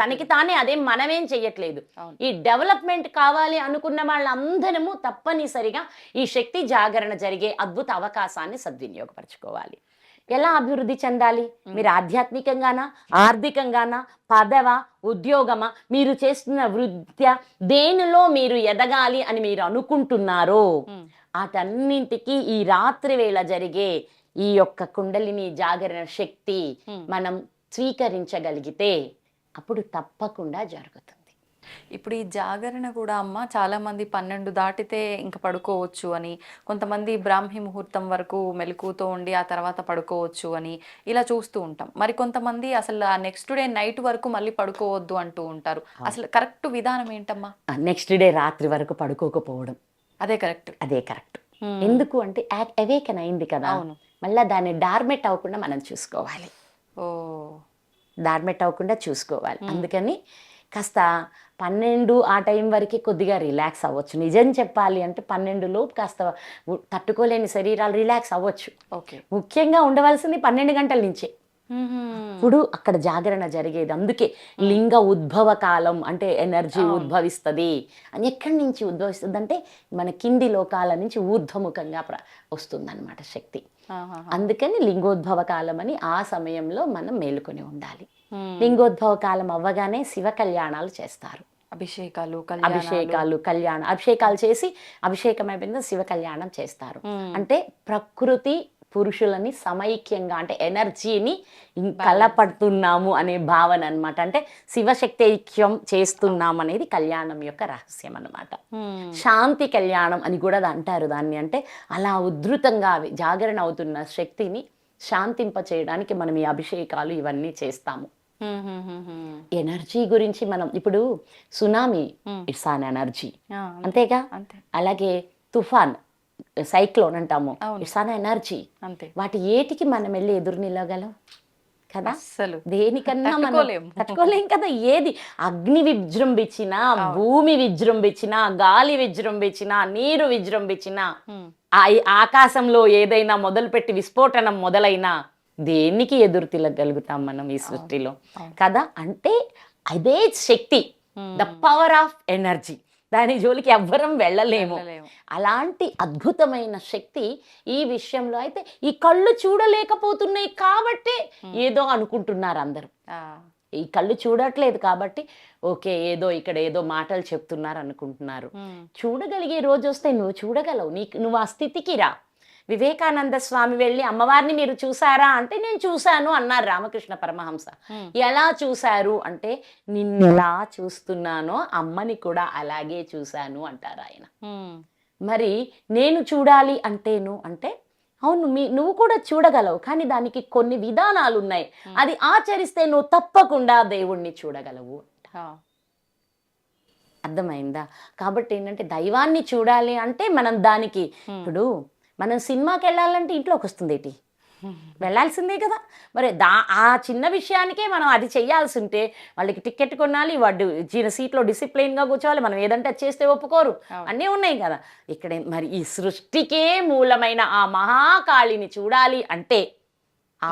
తనకి తానే, అదేం మనమేం చెయ్యట్లేదు. ఈ డెవలప్మెంట్ కావాలి అనుకున్న వాళ్ళందరము తప్పనిసరిగా ఈ శక్తి జాగరణ జరిగే అద్భుత అవకాశాన్ని సద్వినియోగపరచుకోవాలి. ఎలా అభివృద్ధి చెందాలి? మీరు ఆధ్యాత్మికంగానా, ఆర్థికంగానా, పదవ, ఉద్యోగమా, మీరు చేస్తున్న వృత్తి దేనిలో మీరు ఎదగాలి అని మీరు అనుకుంటున్నారో వాటన్నింటికి ఈ రాత్రి వేళ జరిగే ఈ యొక్క కుండలిని జాగరణ శక్తి మనం స్వీకరించగలిగితే అప్పుడు తప్పకుండా జరుగుతుంది. ఇప్పుడు ఈ జాగరణ కూడా అమ్మ చాలా మంది 12 దాటితే ఇంకా పడుకోవచ్చు అని, కొంతమంది బ్రాహ్మీ ముహూర్తం వరకు మెలకుతో ఉండి ఆ తర్వాత పడుకోవచ్చు అని ఇలా చూస్తూ ఉంటాం. మరి కొంతమంది అసలు ఆ నెక్స్ట్ డే నైట్ వరకు మళ్ళీ పడుకోవద్దు అంటూ ఉంటారు. అసలు కరెక్ట్ విధానం ఏంటమ్మా? నెక్స్ట్ డే రాత్రి వరకు పడుకోకపోవడం అదే కరెక్ట్. ఎందుకు అంటే అవేకన్ అయింది కదా, మళ్ళీ దాన్ని డార్మెట్ అవ్వకుండా మనం చూసుకోవాలి. డార్మెట్ అవ్వకుండా చూసుకోవాలి. అందుకని కాస్త 12 ఆ టైం వరకు కొద్దిగా రిలాక్స్ అవ్వచ్చు. నిజం చెప్పాలి అంటే 12 లోపు కాస్త తట్టుకోలేని శరీరాలు రిలాక్స్ అవ్వచ్చు. ముఖ్యంగా ఉండవలసింది 12 గంటల నుంచే. ఇప్పుడు అక్కడ జాగరణ జరిగేది. అందుకే లింగ ఉద్భవ కాలం అంటే ఎనర్జీ ఉద్భవిస్తుంది అని. ఎక్కడి నుంచి ఉద్భవిస్తుంది అంటే మన కింది లోకాల నుంచి ఊర్ధ్వముఖంగా వస్తుంది అన్నమాట శక్తి. అందుకని లింగోద్భవ కాలం అని ఆ సమయంలో మనం మేలుకొని ఉండాలి. లింగోద్భవ కాలం అవ్వగానే శివ కళ్యాణాలు చేస్తారు. అభిషేకాలు కళ్యాణం, అభిషేకాలు చేసి అభిషేకం అయిపోయింది శివ కళ్యాణం చేస్తారు. అంటే ప్రకృతి పురుషులని సమైక్యంగా అంటే ఎనర్జీని కలపడుతున్నాము అనే భావన అనమాట. అంటే శివశక్తి ఐక్యం చేస్తున్నాం అనేది కళ్యాణం యొక్క రహస్యం అనమాట. శాంతి కళ్యాణం అని కూడా అంటారు దాన్ని. అంటే అలా ఉధృతంగా జాగరణ అవుతున్న శక్తిని శాంతింప చేయడానికి మనం ఈ అభిషేకాలు ఇవన్నీ చేస్తాము. ఎనర్జీ గురించి మనం ఇప్పుడు సునామీ ఇట్స్ ఆన్ ఎనర్జీ, అంతేగా. అలాగే తుఫాన్, సైక్లోన్ అంటాము, ఇట్స్ ఆన్ ఎనర్జీ. వాటి ఏటికి మనం వెళ్ళి ఎదురు నిలగలం? కదా. అస్సలు దేనికన్నా మనం తట్టుకోలేము. తట్టుకోలేం కదా. ఏది అగ్ని విజృంభించినా, భూమి విజృంభించినా, గాలి విజృంభించినా, నీరు విజృంభించినా, ఆకాశంలో ఏదైనా మొదలుపెట్టి విస్ఫోటనం మొదలైనా దేనికి ఎదురు తిరగలుగుతాం మనం ఈ సృష్టిలో కదా. అంటే అదే శక్తి, ద పవర్ ఆఫ్ ఎనర్జీ. దాని జోలికి ఎవ్వరం వెళ్ళలేము. అలాంటి అద్భుతమైన శక్తి ఈ విషయంలో అయితే ఈ కళ్ళు చూడలేకపోతున్నాయి కాబట్టి ఏదో అనుకుంటున్నారు అందరూ. ఈ కళ్ళు చూడట్లేదు కాబట్టి ఓకే ఏదో ఇక్కడ ఏదో మాటలు చెప్తున్నారు అనుకుంటున్నారు. చూడగలిగే రోజు వస్తే నువ్వు చూడగలవు. నువ్వు ఆ స్థితికి రా. వివేకానంద స్వామి వెళ్ళి అమ్మవారిని మీరు చూసారా అంటే నేను చూశాను అన్నారు రామకృష్ణ పరమహంస. ఎలా చూశారు అంటే నిన్నెలా చూస్తున్నానో అమ్మని కూడా అలాగే చూశాను అంటారు ఆయన. మరి నేను చూడాలి అంటేను అంటే అవును నువ్వు కూడా చూడగలవు, కానీ దానికి కొన్ని విధానాలు ఉన్నాయి. అది ఆచరిస్తే నువ్వు తప్పకుండా దేవుణ్ణి చూడగలవు. అర్థమైందా? కాబట్టి ఏంటంటే దైవాన్ని చూడాలి అంటే మనం దానికి ఇప్పుడు మనం సినిమాకి వెళ్ళాలంటే ఇంట్లోకి వస్తుంది ఏంటి, వెళ్ళాల్సిందే కదా. మరి ఆ చిన్న విషయానికే మనం అది చెయ్యాల్సి ఉంటే వాళ్ళకి టికెట్ కొనాలి, వాడు సీట్లో డిసిప్లైన్గా కూర్చోవాలి, మనం ఏదంటే అది చేస్తే ఒప్పుకోరు, అన్నీ ఉన్నాయి కదా. ఇక్కడ మరి ఈ సృష్టికే మూలమైన ఆ మహాకాళిని చూడాలి అంటే, ఆ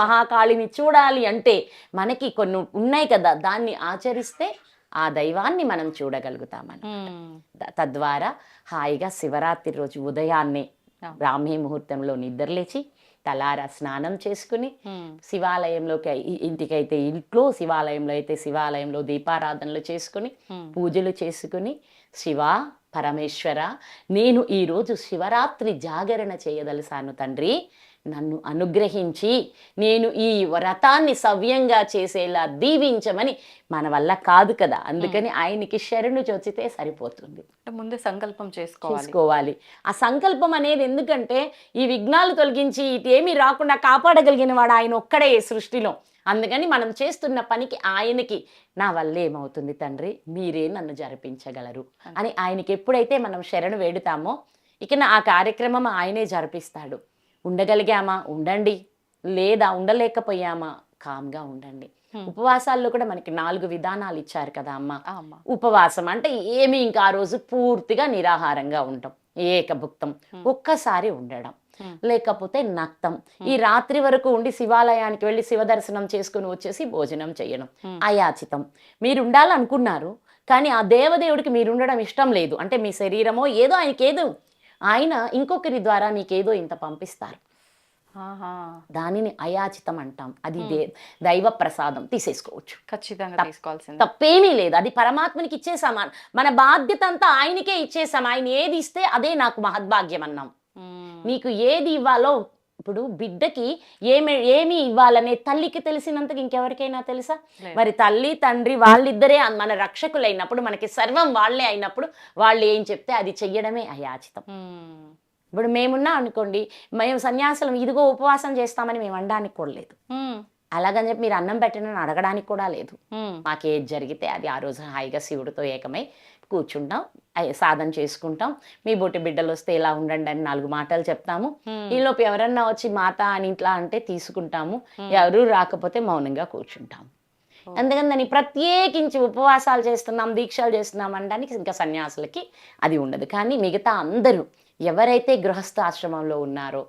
మహాకాళిని చూడాలి అంటే మనకి కొన్ని ఉన్నాయి కదా, దాన్ని ఆచరిస్తే ఆ దైవాన్ని మనం చూడగలుగుతామని. తద్వారా హాయిగా శివరాత్రి రోజు ఉదయాన్నే బ్రాహ్మీ ముహూర్తంలో నిద్రలేచి తలారా స్నానం చేసుకుని శివాలయంలోకి, ఇంటికైతే ఇంట్లో, శివాలయంలో అయితే శివాలయంలో దీపారాధనలు చేసుకుని పూజలు చేసుకుని శివ పరమేశ్వర నేను ఈరోజు శివరాత్రి జాగరణ చేయదలిసాను తండ్రి, నన్ను అనుగ్రహించి నేను ఈ వ్రతాన్ని సవ్యంగా చేసేలా దీవించమని మన వల్ల కాదు కదా. అందుకని ఆయనకి శరణు చొచ్చితే సరిపోతుంది. ముందు సంకల్పం చేసుకోవాలి. ఆ సంకల్పం అనేది ఎందుకంటే ఈ విఘ్నాలు తొలగించి ఇటేమీ రాకుండా కాపాడగలిగిన వాడు ఆయన ఒక్కడే సృష్టిలో. అందుకని మనం చేస్తున్న పనికి ఆయనకి నా వల్ల ఏమవుతుంది తండ్రి, మీరే నన్ను జరిపించగలరు అని ఆయనకి ఎప్పుడైతే మనం శరణు వేడుతామో ఇక ఆ కార్యక్రమం ఆయనే జరిపిస్తాడు. ఉండగలిగామా ఉండండి, లేదా ఉండలేకపోయామా కామ్గా ఉండండి. ఉపవాసాల్లో కూడా మనకి 4 విధానాలు ఇచ్చారు కదా అమ్మ. ఉపవాసం అంటే ఏమి ఇంకా ఆ రోజు పూర్తిగా నిరాహారంగా ఉండటం, ఏకభుక్తం, ఒక్కసారి ఉండడం, లేకపోతే నక్తం, ఈ రాత్రి వరకు ఉండి శివాలయానికి వెళ్ళి శివ దర్శనం చేసుకుని వచ్చేసి భోజనం చేయడం, అయాచితం. మీరు ఉండాలనుకున్నారు కానీ ఆ దేవదేవుడికి మీరు ఉండడం ఇష్టం లేదు అంటే మీ శరీరమో ఏదో ఆయన ఇంకొకరి ద్వారా మీకేదో ఇంత పంపిస్తారు, దానిని అయాచితం అంటాం. అది దైవ ప్రసాదం, తీసేసుకోవచ్చు, ఖచ్చితంగా తీసుకోవాల్సింది, తప్పేమీ లేదు. అది పరమాత్మనికి ఇచ్చేసాం, మన బాధ్యత అంతా ఆయనకే ఇచ్చేసాం. ఆయన ఏది ఇస్తే అదే నాకు మహద్భాగ్యం అన్నాం. నీకు ఏది ఇవ్వాలో, ఇప్పుడు బిడ్డకి ఏమి ఇవ్వాలనే తల్లికి తెలిసినంతగా ఇంకెవరికైనా తెలుసా? మరి తల్లి తండ్రి వాళ్ళిద్దరే మన రక్షకులైనప్పుడు, మనకి సర్వం వాళ్ళే అయినప్పుడు వాళ్ళు ఏం చెప్తే అది చెయ్యడమే అయాచితం. ఇప్పుడు మేమున్నా అనుకోండి, మేము సన్యాసులం ఇదిగో ఉపవాసం చేస్తామని మేము అనడానికి కూడా లేదు. అలాగని చెప్పి మీరు అన్నం పెట్టనని అడగడానికి కూడా లేదు. మాకేది జరిగితే అది ఆ రోజు హాయిగా శివుడితో ఏకమై కూర్చుంటాం, సాధన చేసుకుంటాం. మీ బొట్టి బిడ్డలు వస్తే ఇలా ఉండండి అని 4 మాటలు చెప్తాము. ఈలోపు ఎవరన్నా వచ్చి మాత అని ఇంట్లో అంటే తీసుకుంటాము, ఎవరు రాకపోతే మౌనంగా కూర్చుంటాము. అందుకని దాన్ని ప్రత్యేకించి ఉపవాసాలు చేస్తున్నాం, దీక్షలు చేస్తున్నాం అనడానికి ఇంకా సన్యాసులకి అది ఉండదు. కానీ మిగతా అందరూ ఎవరైతే గృహస్థాశ్రమంలో ఉన్నారో,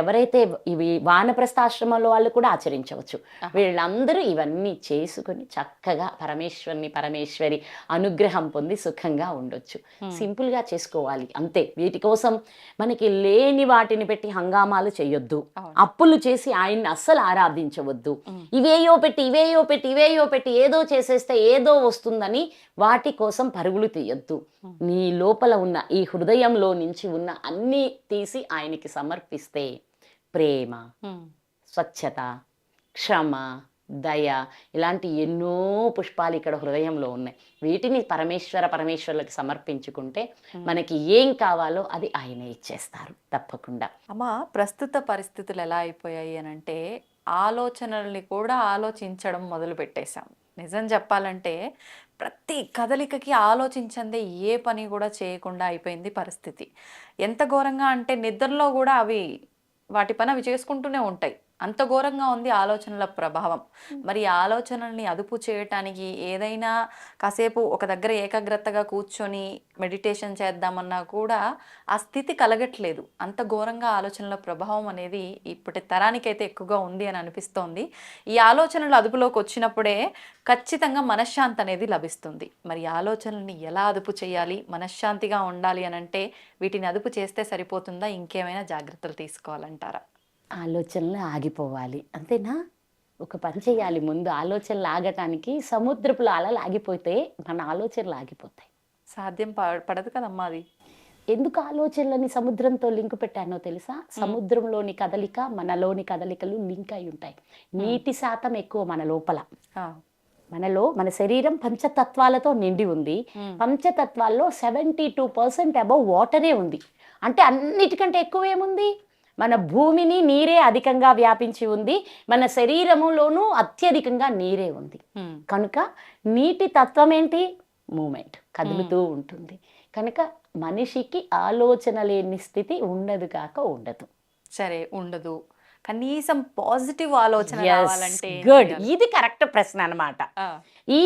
ఎవరైతే ఇవి వానప్రస్థాశ్రమంలో వాళ్ళు కూడా ఆచరించవచ్చు. వీళ్ళందరూ ఇవన్నీ చేసుకుని చక్కగా పరమేశ్వరి అనుగ్రహం పొంది సుఖంగా ఉండొచ్చు. సింపుల్గా చేసుకోవాలి అంతే. వీటి కోసం మనకి లేని వాటిని పెట్టి హంగామాలు చేయొద్దు, అప్పులు చేసి ఆయన్ని అస్సలు ఆరాధించవద్దు. ఇవేయో పెట్టి ఏదో చేసేస్తే ఏదో వస్తుందని వాటి కోసం పరుగులు తీయొద్దు. నీ లోపల ఉన్న ఈ హృదయంలో నుంచి ఉన్న అన్నీ తీసి ఆయనకి సమర్పిస్తే ప్రేమ, స్వచ్ఛత, క్షమ, దయ ఇలాంటి ఎన్నో పుష్పాలు ఇక్కడ హృదయంలో ఉన్నాయి. వీటిని పరమేశ్వరులకు సమర్పించుకుంటే మనకి ఏం కావాలో అది ఆయనే ఇచ్చేస్తారు తప్పకుండా. అమ్మ, ప్రస్తుత పరిస్థితులు ఎలా అయిపోయాయి అని అంటే ఆలోచనల్ని కూడా ఆలోచించడం మొదలు పెట్టేశాం. నిజం చెప్పాలంటే ప్రతి కదలికకి ఆలోచించందే ఏ పని కూడా చేయకుండా అయిపోయింది పరిస్థితి. ఎంత ఘోరంగా అంటే నిద్రలో కూడా అవి వాటి పని అవి చేసుకుంటూనే ఉంటాయి. అంత ఘోరంగా ఉంది ఆలోచనల ప్రభావం. మరి ఈ ఆలోచనల్ని అదుపు చేయటానికి ఏదైనా కాసేపు ఒక దగ్గర ఏకాగ్రతగా కూర్చొని మెడిటేషన్ చేద్దామన్నా కూడా ఆ స్థితి కలగట్లేదు. అంత ఘోరంగా ఆలోచనల ప్రభావం అనేది ఇప్పటి తరానికైతే ఎక్కువగా ఉంది అని అనిపిస్తోంది. ఈ ఆలోచనలు అదుపులోకి వచ్చినప్పుడే ఖచ్చితంగా మనశ్శాంతి అనేది లభిస్తుంది. మరి ఈ ఆలోచనల్ని ఎలా అదుపు చేయాలి, మనశ్శాంతిగా ఉండాలి అనంటే వీటిని అదుపు చేస్తే సరిపోతుందా? ఇంకేమైనా జాగ్రత్తలు తీసుకోవాలంటారా? ఆలోచనలు ఆగిపోవాలి, అంతేనా? ఒక పని చేయాలి ముందు. ఆలోచనలు ఆగటానికి సముద్రపు అలలు ఆగిపోతే మన ఆలోచనలు ఆగిపోతాయి. సాధ్యం పడదు కదమ్మా అది. ఎందుకు ఆలోచనలని సముద్రంతో లింక్ పెట్టానో తెలుసా? సముద్రంలోని కదలిక మనలోని కదలికలు లింక్ అయి ఉంటాయి. నీటి శాతం ఎక్కువ మన లోపల. మనలో మన శరీరం పంచతత్వాలతో నిండి ఉంది. పంచతత్వాల్లో 72% అబౌవ్ వాటరే ఉంది. అంటే అన్నిటికంటే ఎక్కువ ఏముంది? మన భూమిని నీరే అధికంగా వ్యాపించి ఉంది. మన శరీరములోనూ అత్యధికంగా నీరే ఉంది. కనుక నీటి తత్వం ఏంటి? మూమెంట్, కదులుతూ ఉంటుంది. కనుక మనిషికి ఆలోచన లేని స్థితి ఉండదు కాక ఉండదు. సరే, ఉండదు. కనీసం పాజిటివ్ ఆలోచన రావాలంటే గుడ్, ఇది కరెక్ట్ ప్రశ్న అన్నమాట. ఈ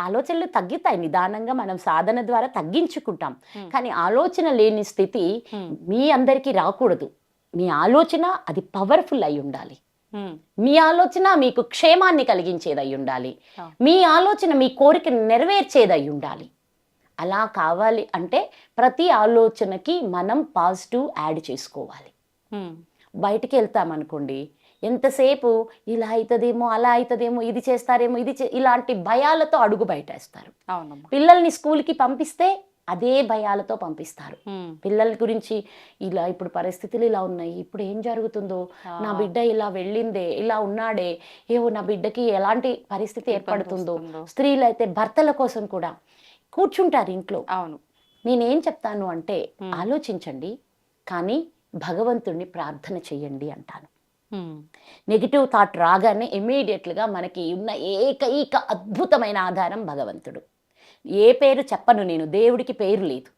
ఆలోచనలు తగ్గుతాయి నిదానంగా, మనం సాధన ద్వారా తగ్గించుకుంటాం. కానీ ఆలోచన లేని స్థితి మీ అందరికీ రాకూడదు. మీ ఆలోచన అది పవర్ఫుల్ అయి ఉండాలి. మీ ఆలోచన మీకు క్షేమాన్ని కలిగించేది అయి ఉండాలి. మీ ఆలోచన మీ కోరికను నెరవేర్చేది అయి ఉండాలి. అలా కావాలి అంటే ప్రతి ఆలోచనకి మనం పాజిటివ్ యాడ్ చేసుకోవాలి. బయటికి వెళ్తామనుకోండి, ఎంతసేపు ఇలా అవుతుందేమో, అలా అవుతుందేమో, ఇది చేస్తారేమో, ఇలాంటి భయాలతో అడుగు బయటేస్తారు. పిల్లల్ని స్కూల్కి పంపిస్తే అదే భయాలతో పంపిస్తారు. పిల్లల గురించి ఇలా ఇప్పుడు పరిస్థితులు ఇలా ఉన్నాయి, ఇప్పుడు ఏం జరుగుతుందో, నా బిడ్డ ఇలా వెళ్ళిందే, ఇలా ఉన్నాడే, ఏవో నా బిడ్డకి ఎలాంటి పరిస్థితి ఏర్పడుతుందో. స్త్రీలు అయితే భర్తల కోసం కూడా కూర్చుంటారు ఇంట్లో. అవును, నేనేం చెప్తాను అంటే ఆలోచించండి, కానీ భగవంతుడిని ప్రార్థన చెయ్యండి అంటాను. నెగిటివ్ థాట్ రాగానే ఇమ్మీడియట్లుగా మనకి ఉన్న ఏకైక అద్భుతమైన ఆధారం భగవంతుడు. ఏ పేరు చెప్పను నేను, దేవుడికి పేరు లేదు,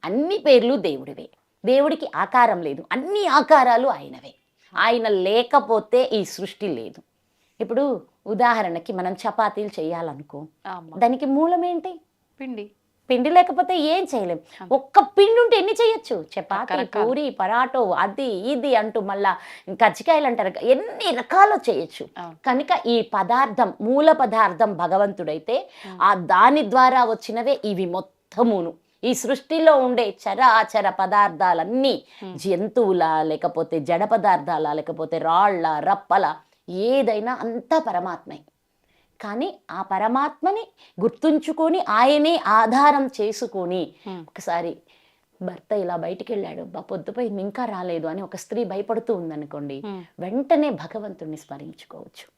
అన్ని పేర్లు దేవుడివే. దేవుడికి ఆకారం లేదు, అన్ని ఆకారాలు ఆయనవే. ఆయన లేకపోతే ఈ సృష్టి లేదు. ఇప్పుడు ఉదాహరణకి మనం చపాతీలు చేయాలనుకో, దానికి మూలం ఏంటి? పిండి. పిండి లేకపోతే ఏం చేయలేం. ఒక్క పిండి ఉంటే ఎన్ని చేయొచ్చు? చపాతీ, పూరి, పరాటో, అది ఇది అంటూ మళ్ళా కజ్జికాయలు అంటారు, ఎన్ని రకాలు చేయొచ్చు. కనుక ఈ పదార్థం, మూల పదార్థం భగవంతుడైతే ఆ దాని ద్వారా వచ్చినవే ఇవి మొత్తమును. ఈ సృష్టిలో ఉండే చరాచర పదార్థాలన్నీ జంతువుల, లేకపోతే జడ పదార్థాల, లేకపోతే రాళ్ళ, రప్పల, ఏదైనా అంతా పరమాత్మే. కానీ ఆ పరమాత్మని గుర్తుంచుకొని ఆయనే ఆధారం చేసుకొని, ఒకసారి భర్త ఇలా బయటికి వెళ్ళాడు, పొద్దుపోయింది ఇంకా రాలేదు అని ఒక స్త్రీ భయపడుతూ ఉందనుకోండి, వెంటనే భగవంతుడిని స్మరించుకోవచ్చు.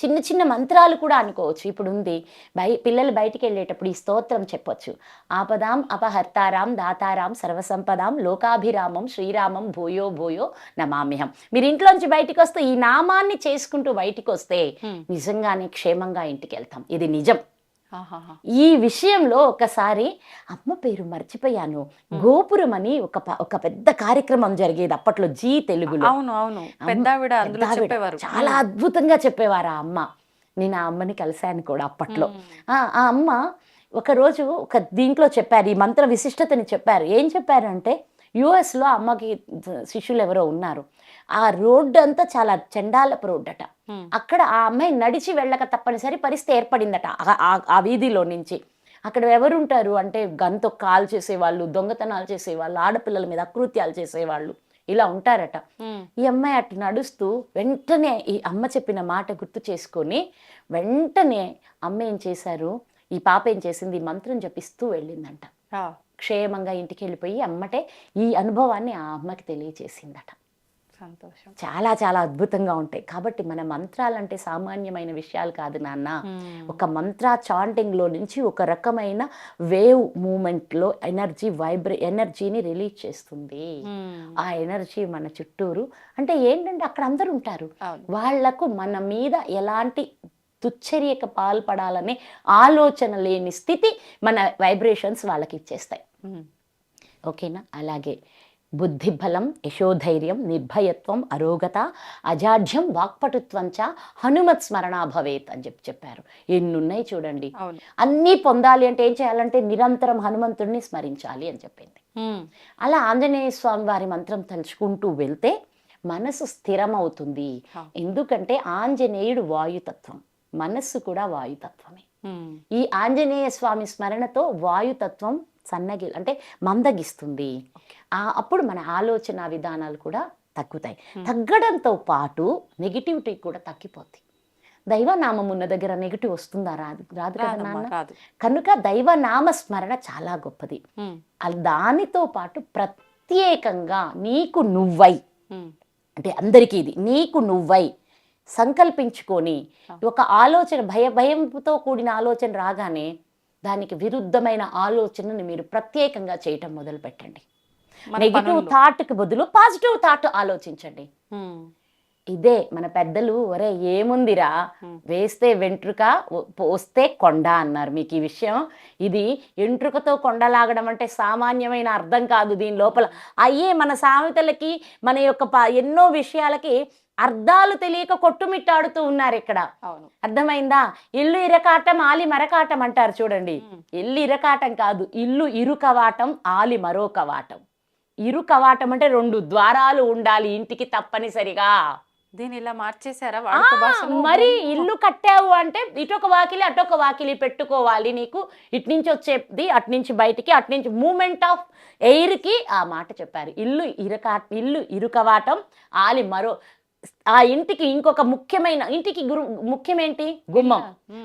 చిన్న చిన్న మంత్రాలు కూడా అనుకోవచ్చు. ఇప్పుడు ఉంది, పిల్లలు బయటికి వెళ్ళేటప్పుడు ఈ స్తోత్రం చెప్పొచ్చు. ఆపదాం అపహర్తారాం దాతారాం సర్వసంపదాం లోకాభిరామం శ్రీరామం భూయో భూయో నమామ్యహం. మీరు ఇంట్లోంచి బయటికి వస్తే ఈ నామాన్ని చేసుకుంటూ బయటికి వస్తే నిజంగానే క్షేమంగా ఇంటికి వెళ్తాం. ఇది నిజం. ఈ విషయంలో ఒకసారి అమ్మ పేరు మర్చిపోయాను, గోపురం అని ఒక పెద్ద కార్యక్రమం జరిగేది అప్పట్లో జీ తెలుగులో. చాలా అద్భుతంగా చెప్పేవారు ఆ అమ్మ. నేను ఆ అమ్మని కలిశాను కూడా అప్పట్లో. ఆ అమ్మ ఒకరోజు ఒక దీంట్లో చెప్పారు, ఈ మంత్ర విశిష్టతని చెప్పారు. ఏం చెప్పారంటే, యుఎస్లో అమ్మకి శిష్యులు ఎవరో ఉన్నారు. ఆ రోడ్డు అంతా చాలా చండాలపు రోడ్డు అట. అక్కడ ఆ అమ్మాయి నడిచి వెళ్ళక తప్పనిసరి పరిస్థితి ఏర్పడిందట ఆ వీధిలో నుంచి. అక్కడ ఎవరుంటారు అంటే గంతో కాల్ చేసేవాళ్ళు, దొంగతనాలు చేసేవాళ్ళు, ఆడపిల్లల మీద అకృత్యాలు చేసేవాళ్ళు, ఇలా ఉంటారట. ఈ అమ్మాయి అటు నడుస్తూ వెంటనే ఈ అమ్మ చెప్పిన మాట గుర్తు చేసుకొని వెంటనే అమ్మ ఏం చేశారు, ఈ పాప ఏం చేసింది, ఈ మంత్రం జపిస్తూ వెళ్ళిందంట. క్షేమంగా ఇంటికి వెళ్ళిపోయి అమ్మటే ఈ అనుభవాన్ని ఆ అమ్మకి తెలియచేసిందట. సంతోషం. చాలా చాలా అద్భుతంగా ఉంటాయి. కాబట్టి మన మంత్రాలంటే సామాన్యమైన విషయాలు కాదు నాన్న. ఒక మంత్ర చాంటింగ్ లో నుంచి ఒక రకమైన వేవ్ మూమెంట్ లో ఎనర్జీని రిలీజ్ చేస్తుంది. ఆ ఎనర్జీ మన చుట్టూరు అంటే ఏంటంటే అక్కడ అందరు ఉంటారు, వాళ్లకు మన మీద ఎలాంటి దుశ్చర్యకు పాల్పడాలనే ఆలోచన లేని స్థితి మన వైబ్రేషన్స్ వాళ్ళకి ఇచ్చేస్తాయి. ఓకేనా? అలాగే బుద్ధిబలం, యశోధైర్యం, నిర్భయత్వం, అరోగత, అజాఢ్యం, వాక్పటుత్వం చ హనుమత్ స్మరణ భవేత్ అని చెప్పారు. ఎన్నున్నాయి చూడండి. అవును. అన్నీ పొందాలి అంటే ఏం చేయాలంటే నిరంతరం హనుమంతుడిని స్మరించాలి అని చెప్పింది. అలా ఆంజనేయ స్వామి వారి మంత్రం తలుచుకుంటూ వెళ్తే మనసు స్థిరమవుతుంది. ఎందుకంటే ఆంజనేయుడు వాయుతత్వం, మనస్సు కూడా వాయుతత్వమే. ఈ ఆంజనేయ స్వామి స్మరణతో వాయుతత్వం అంటే మందగిస్తుంది. అప్పుడు మన ఆలోచన విధానాలు కూడా తగ్గుతాయి. తగ్గడంతో పాటు నెగిటివిటీ కూడా తగ్గిపోద్ది. దైవనామం ఉన్న దగ్గర నెగిటివ్ వస్తుందా? రాదు కదా నాన్న. కనుక దైవనామ స్మరణ చాలా గొప్పది. దానితో పాటు ప్రత్యేకంగా నీకు నువ్వై, అంటే అందరికీ ఇది నీకు నువ్వై సంకల్పించుకొని ఒక ఆలోచన భయంతో కూడిన ఆలోచన రాగానే దానికి విరుద్ధమైన ఆలోచనని మీరు ప్రత్యేకంగా చేయటం మొదలు పెట్టండి. నెగిటివ్ థాట్కి బదులు పాజిటివ్ థాట్ ఆలోచించండి. ఇదే మన పెద్దలు ఒరే ఏముందిరా వేస్తే వెంట్రుక వస్తే కొండ అన్నారు. మీకు ఈ విషయం, ఇది వెంట్రుకతో కొండ లాగడం అంటే సామాన్యమైన అర్థం కాదు. దీని లోపల అయ్యే మన సామెతలకి మన యొక్క ఎన్నో విషయాలకి అర్థాలు తెలియక కొట్టుమిట్టాడుతూ ఉన్నారు ఇక్కడ. అర్థమైందా? ఇల్లు ఇరకాటం ఆలి మరకాటం అంటారు చూడండి. ఇల్లు ఇరకాటం కాదు, ఇల్లు ఇరుకవాటం ఆలి మరో కవాటం. ఇరుకవాటం అంటే 2 ద్వారాలు ఉండాలి ఇంటికి తప్పనిసరిగా. దీని ఇలా మార్చేశారా? మరి ఇల్లు కట్టావు అంటే ఇటొక వాకిలి అటొక వాకిలి పెట్టుకోవాలి. నీకు ఇటు నుంచి వచ్చేది అటు నుంచి బయటికి, అటు నుంచి మూమెంట్ ఆఫ్ ఎయిర్కి ఆ మాట చెప్పారు. ఇల్లు ఇరుకవాటం ఆలి మరో. ఆ ఇంటికి ఇంకొక ముఖ్యమైన, ఇంటికి ముఖ్యమేంటి? గుమ్మం,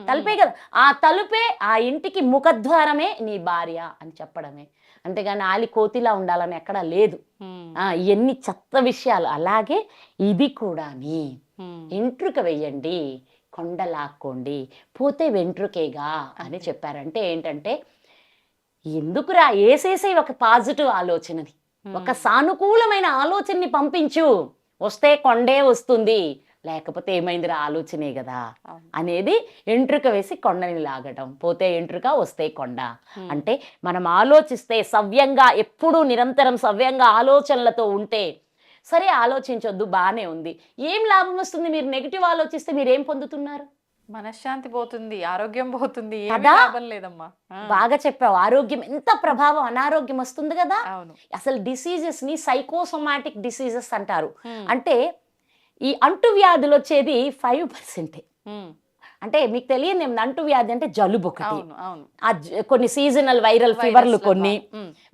తలుపే కదా. ఆ తలుపే ఆ ఇంటికి ముఖద్వారమే నీ భార్య అని చెప్పడమే. అంతేగాని ఆలి కోతిలా ఉండాలని ఎక్కడా లేదు. ఎన్ని చెత్త విషయాలు. అలాగే ఇది కూడా వెంట్రుక వెయ్యండి, కొండ లాక్కోండి, పోతే వెంట్రుకేగా అని చెప్పారంటే ఏంటంటే ఎందుకురా వేసేసే ఒక పాజిటివ్ ఆలోచనని, ఒక సానుకూలమైన ఆలోచనని పంపించు. వస్తే కొండే వస్తుంది, లేకపోతే ఏమైందిరా ఆలోచనే కదా అనేది. ఎంట్రుక వేసి కొండని లాగడం, పోతే ఎంట్రుక వస్తే కొండ. అంటే మనం ఆలోచిస్తే సవ్యంగా, ఎప్పుడూ నిరంతరం సవ్యంగా ఆలోచనలతో ఉంటే, సరే ఆలోచించొద్దు బాగానే ఉంది, ఏం లాభం వస్తుంది? మీరు నెగిటివ్ ఆలోచిస్తే మీరు ఏం పొందుతున్నారు? మనశ్శాంతి పోతుంది, ఆరోగ్యం పోతుంది, లాభం లేదమ్మా. బాగా చెప్పావు. ఆరోగ్యం ఎంత ప్రభావం, అనారోగ్యం వస్తుంది కదా. అసలు డిసీజెస్ ని సైకోసోమాటిక్ డిసీజెస్ అంటారు. అంటే ఈ అంటువ్యాధులు వచ్చేది 5%. అంటే మీకు తెలియదు అంటువ్యాధి అంటే జలుబు ఒకటి, కొన్ని సీజనల్ వైరల్ ఫీవర్లు కొన్ని,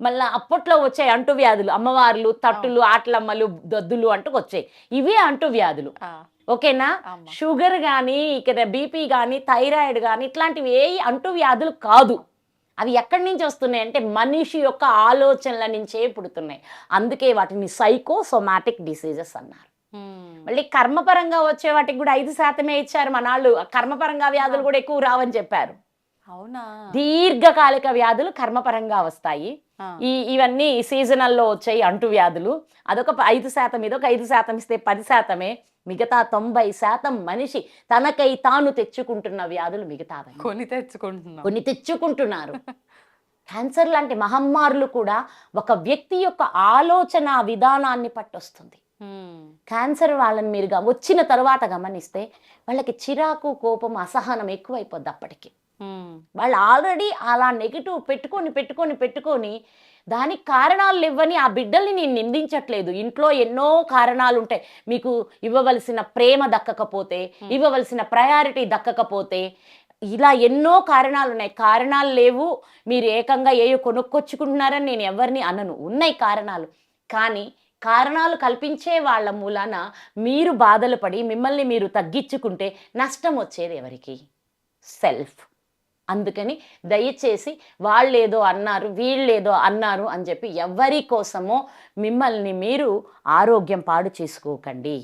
మళ్ళీ అప్పట్లో వచ్చాయి అంటువ్యాధులు, అమ్మవార్లు, తట్టులు, ఆటలమ్మలు, దద్దులు అంటూ వచ్చాయి. ఇవే అంటువ్యాధులు. ఓకేనా? షుగర్ కానీ, ఇక్కడ బీపీ కానీ, థైరాయిడ్ కానీ ఇట్లాంటివి ఏ అంటువ్యాధులు కాదు. అవి ఎక్కడి నుంచి వస్తున్నాయి అంటే మనిషి యొక్క ఆలోచనల నుంచే పుడుతున్నాయి. అందుకే వాటిని సైకోసోమాటిక్ డిసీజెస్ అన్నారు. మళ్ళీ కర్మపరంగా వచ్చే వాటికి కూడా 5% ఇచ్చారు మనాళ్ళు. కర్మపరంగా వ్యాధులు కూడా ఎక్కువ రావని చెప్పారు. అవునా? దీర్ఘకాలిక వ్యాధులు కర్మపరంగా వస్తాయి. ఇవన్నీ సీజనల్లో వచ్చాయి అంటువ్యాధులు. అదొక 5%, ఇదొక 5% ఇస్తే 10%. మిగతా 90% మనిషి తనకై తాను తెచ్చుకుంటున్న వ్యాధులు మిగతావి కొన్ని తెచ్చుకుంటున్నారు. క్యాన్సర్ లాంటి మహమ్మారులు కూడా ఒక వ్యక్తి యొక్క ఆలోచన విధానాన్ని పట్టొస్తుంది. క్యాన్సర్ వాళ్ళని మీరు వచ్చిన తర్వాత గమనిస్తే వాళ్ళకి చిరాకు, కోపం, అసహనం ఎక్కువైపోద్ది. అప్పటికి వాళ్ళు ఆల్రెడీ అలా నెగిటివ్ పెట్టుకొని దానికి కారణాలు ఇవ్వని ఆ బిడ్డల్ని నేను నిందించట్లేదు. ఇంట్లో ఎన్నో కారణాలు ఉంటాయి. మీకు ఇవ్వవలసిన ప్రేమ దక్కకపోతే, ఇవ్వవలసిన ప్రయారిటీ దక్కకపోతే, ఇలా ఎన్నో కారణాలు ఉన్నాయి. కారణాలు లేవు, మీరు ఏకంగా ఏయో కొనుక్కొచ్చుకుంటున్నారని నేను ఎవరిని అనను. ఉన్నాయి కారణాలు. కానీ కారణాలు కల్పించే వాళ్ళ మూలాన మీరు బాధలు పడి మిమ్మల్ని మీరు తగ్గించుకుంటే నష్టం వచ్చేది ఎవరికి? సెల్ఫ్. అందుకని దయచేసి వాళ్ళేదో అన్నారు, వీళ్ళేదో అన్నారు అని చెప్పి ఎవరి కోసమో మిమ్మల్ని మీరు ఆరోగ్యం పాడు చేసుకోకండి.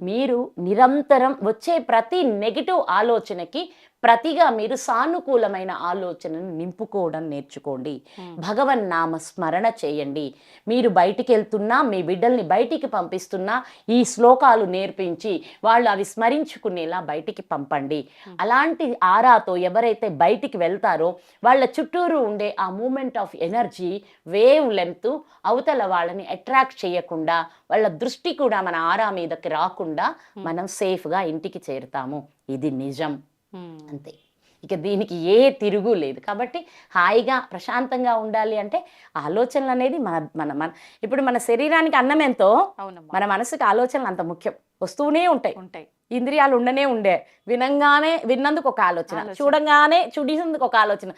మీరు నిరంతరం వచ్చే ప్రతి నెగిటివ్ ఆలోచనకి ప్రతిగా మీరు సానుకూలమైన ఆలోచనను నింపుకోవడం నేర్చుకోండి. భగవన్ నామ స్మరణ చేయండి. మీరు బయటికి వెళ్తున్నా, మీ బిడ్డల్ని బయటికి పంపిస్తున్నా ఈ శ్లోకాలు నేర్పించి వాళ్ళు అవి స్మరించుకునేలా బయటికి పంపండి. అలాంటి ఆరాతో ఎవరైతే బయటికి వెళ్తారో వాళ్ళ చుట్టూరు ఉండే ఆ moment of energy wavelength అవతల వాళ్ళని అట్రాక్ట్ చేయకుండా, వాళ్ళ దృష్టి కూడా మన ఆరా మీదకి రాకుండా మనం సేఫ్గా ఇంటికి చేరుతాము. ఇది నిజం. అంతే. ఇక దీనికి ఏ తిరుగు లేదు. కాబట్టి హాయిగా ప్రశాంతంగా ఉండాలి అంటే ఆలోచనలు అనేది మన మన మన ఇప్పుడు మన శరీరానికి అన్నం ఎంతో అవునమ్మా. మన మనసుకి ఆలోచనలు అంత ముఖ్యం. వస్తూనే ఉంటాయి. ఉంటాయి. ఇంద్రియాలు ఉండే విన్నందుకు ఒక ఆలోచన, చూడంగానే చూడినందుకు ఒక ఆలోచన,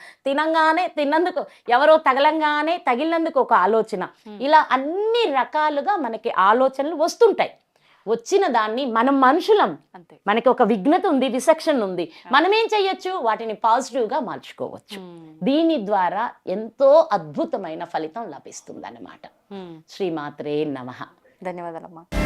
తిన్నందుకు ఎవరో తగిలినందుకు ఒక ఆలోచన. ఇలా అన్ని రకాలుగా మనకి ఆలోచనలు వస్తుంటాయి. వచ్చిన దాన్ని మనం మనుషులం, అంతే. మనకి ఒక విఘ్నత ఉంది, విసక్షన్ ఉంది. మనం ఏం చెయ్యొచ్చు? వాటిని పాజిటివ్గా మార్చుకోవచ్చు. దీని ద్వారా ఎంతో అద్భుతమైన ఫలితం లభిస్తుంది అన్నమాట. శ్రీమాత్రే నమః. ధన్యవాదాలమ్మా.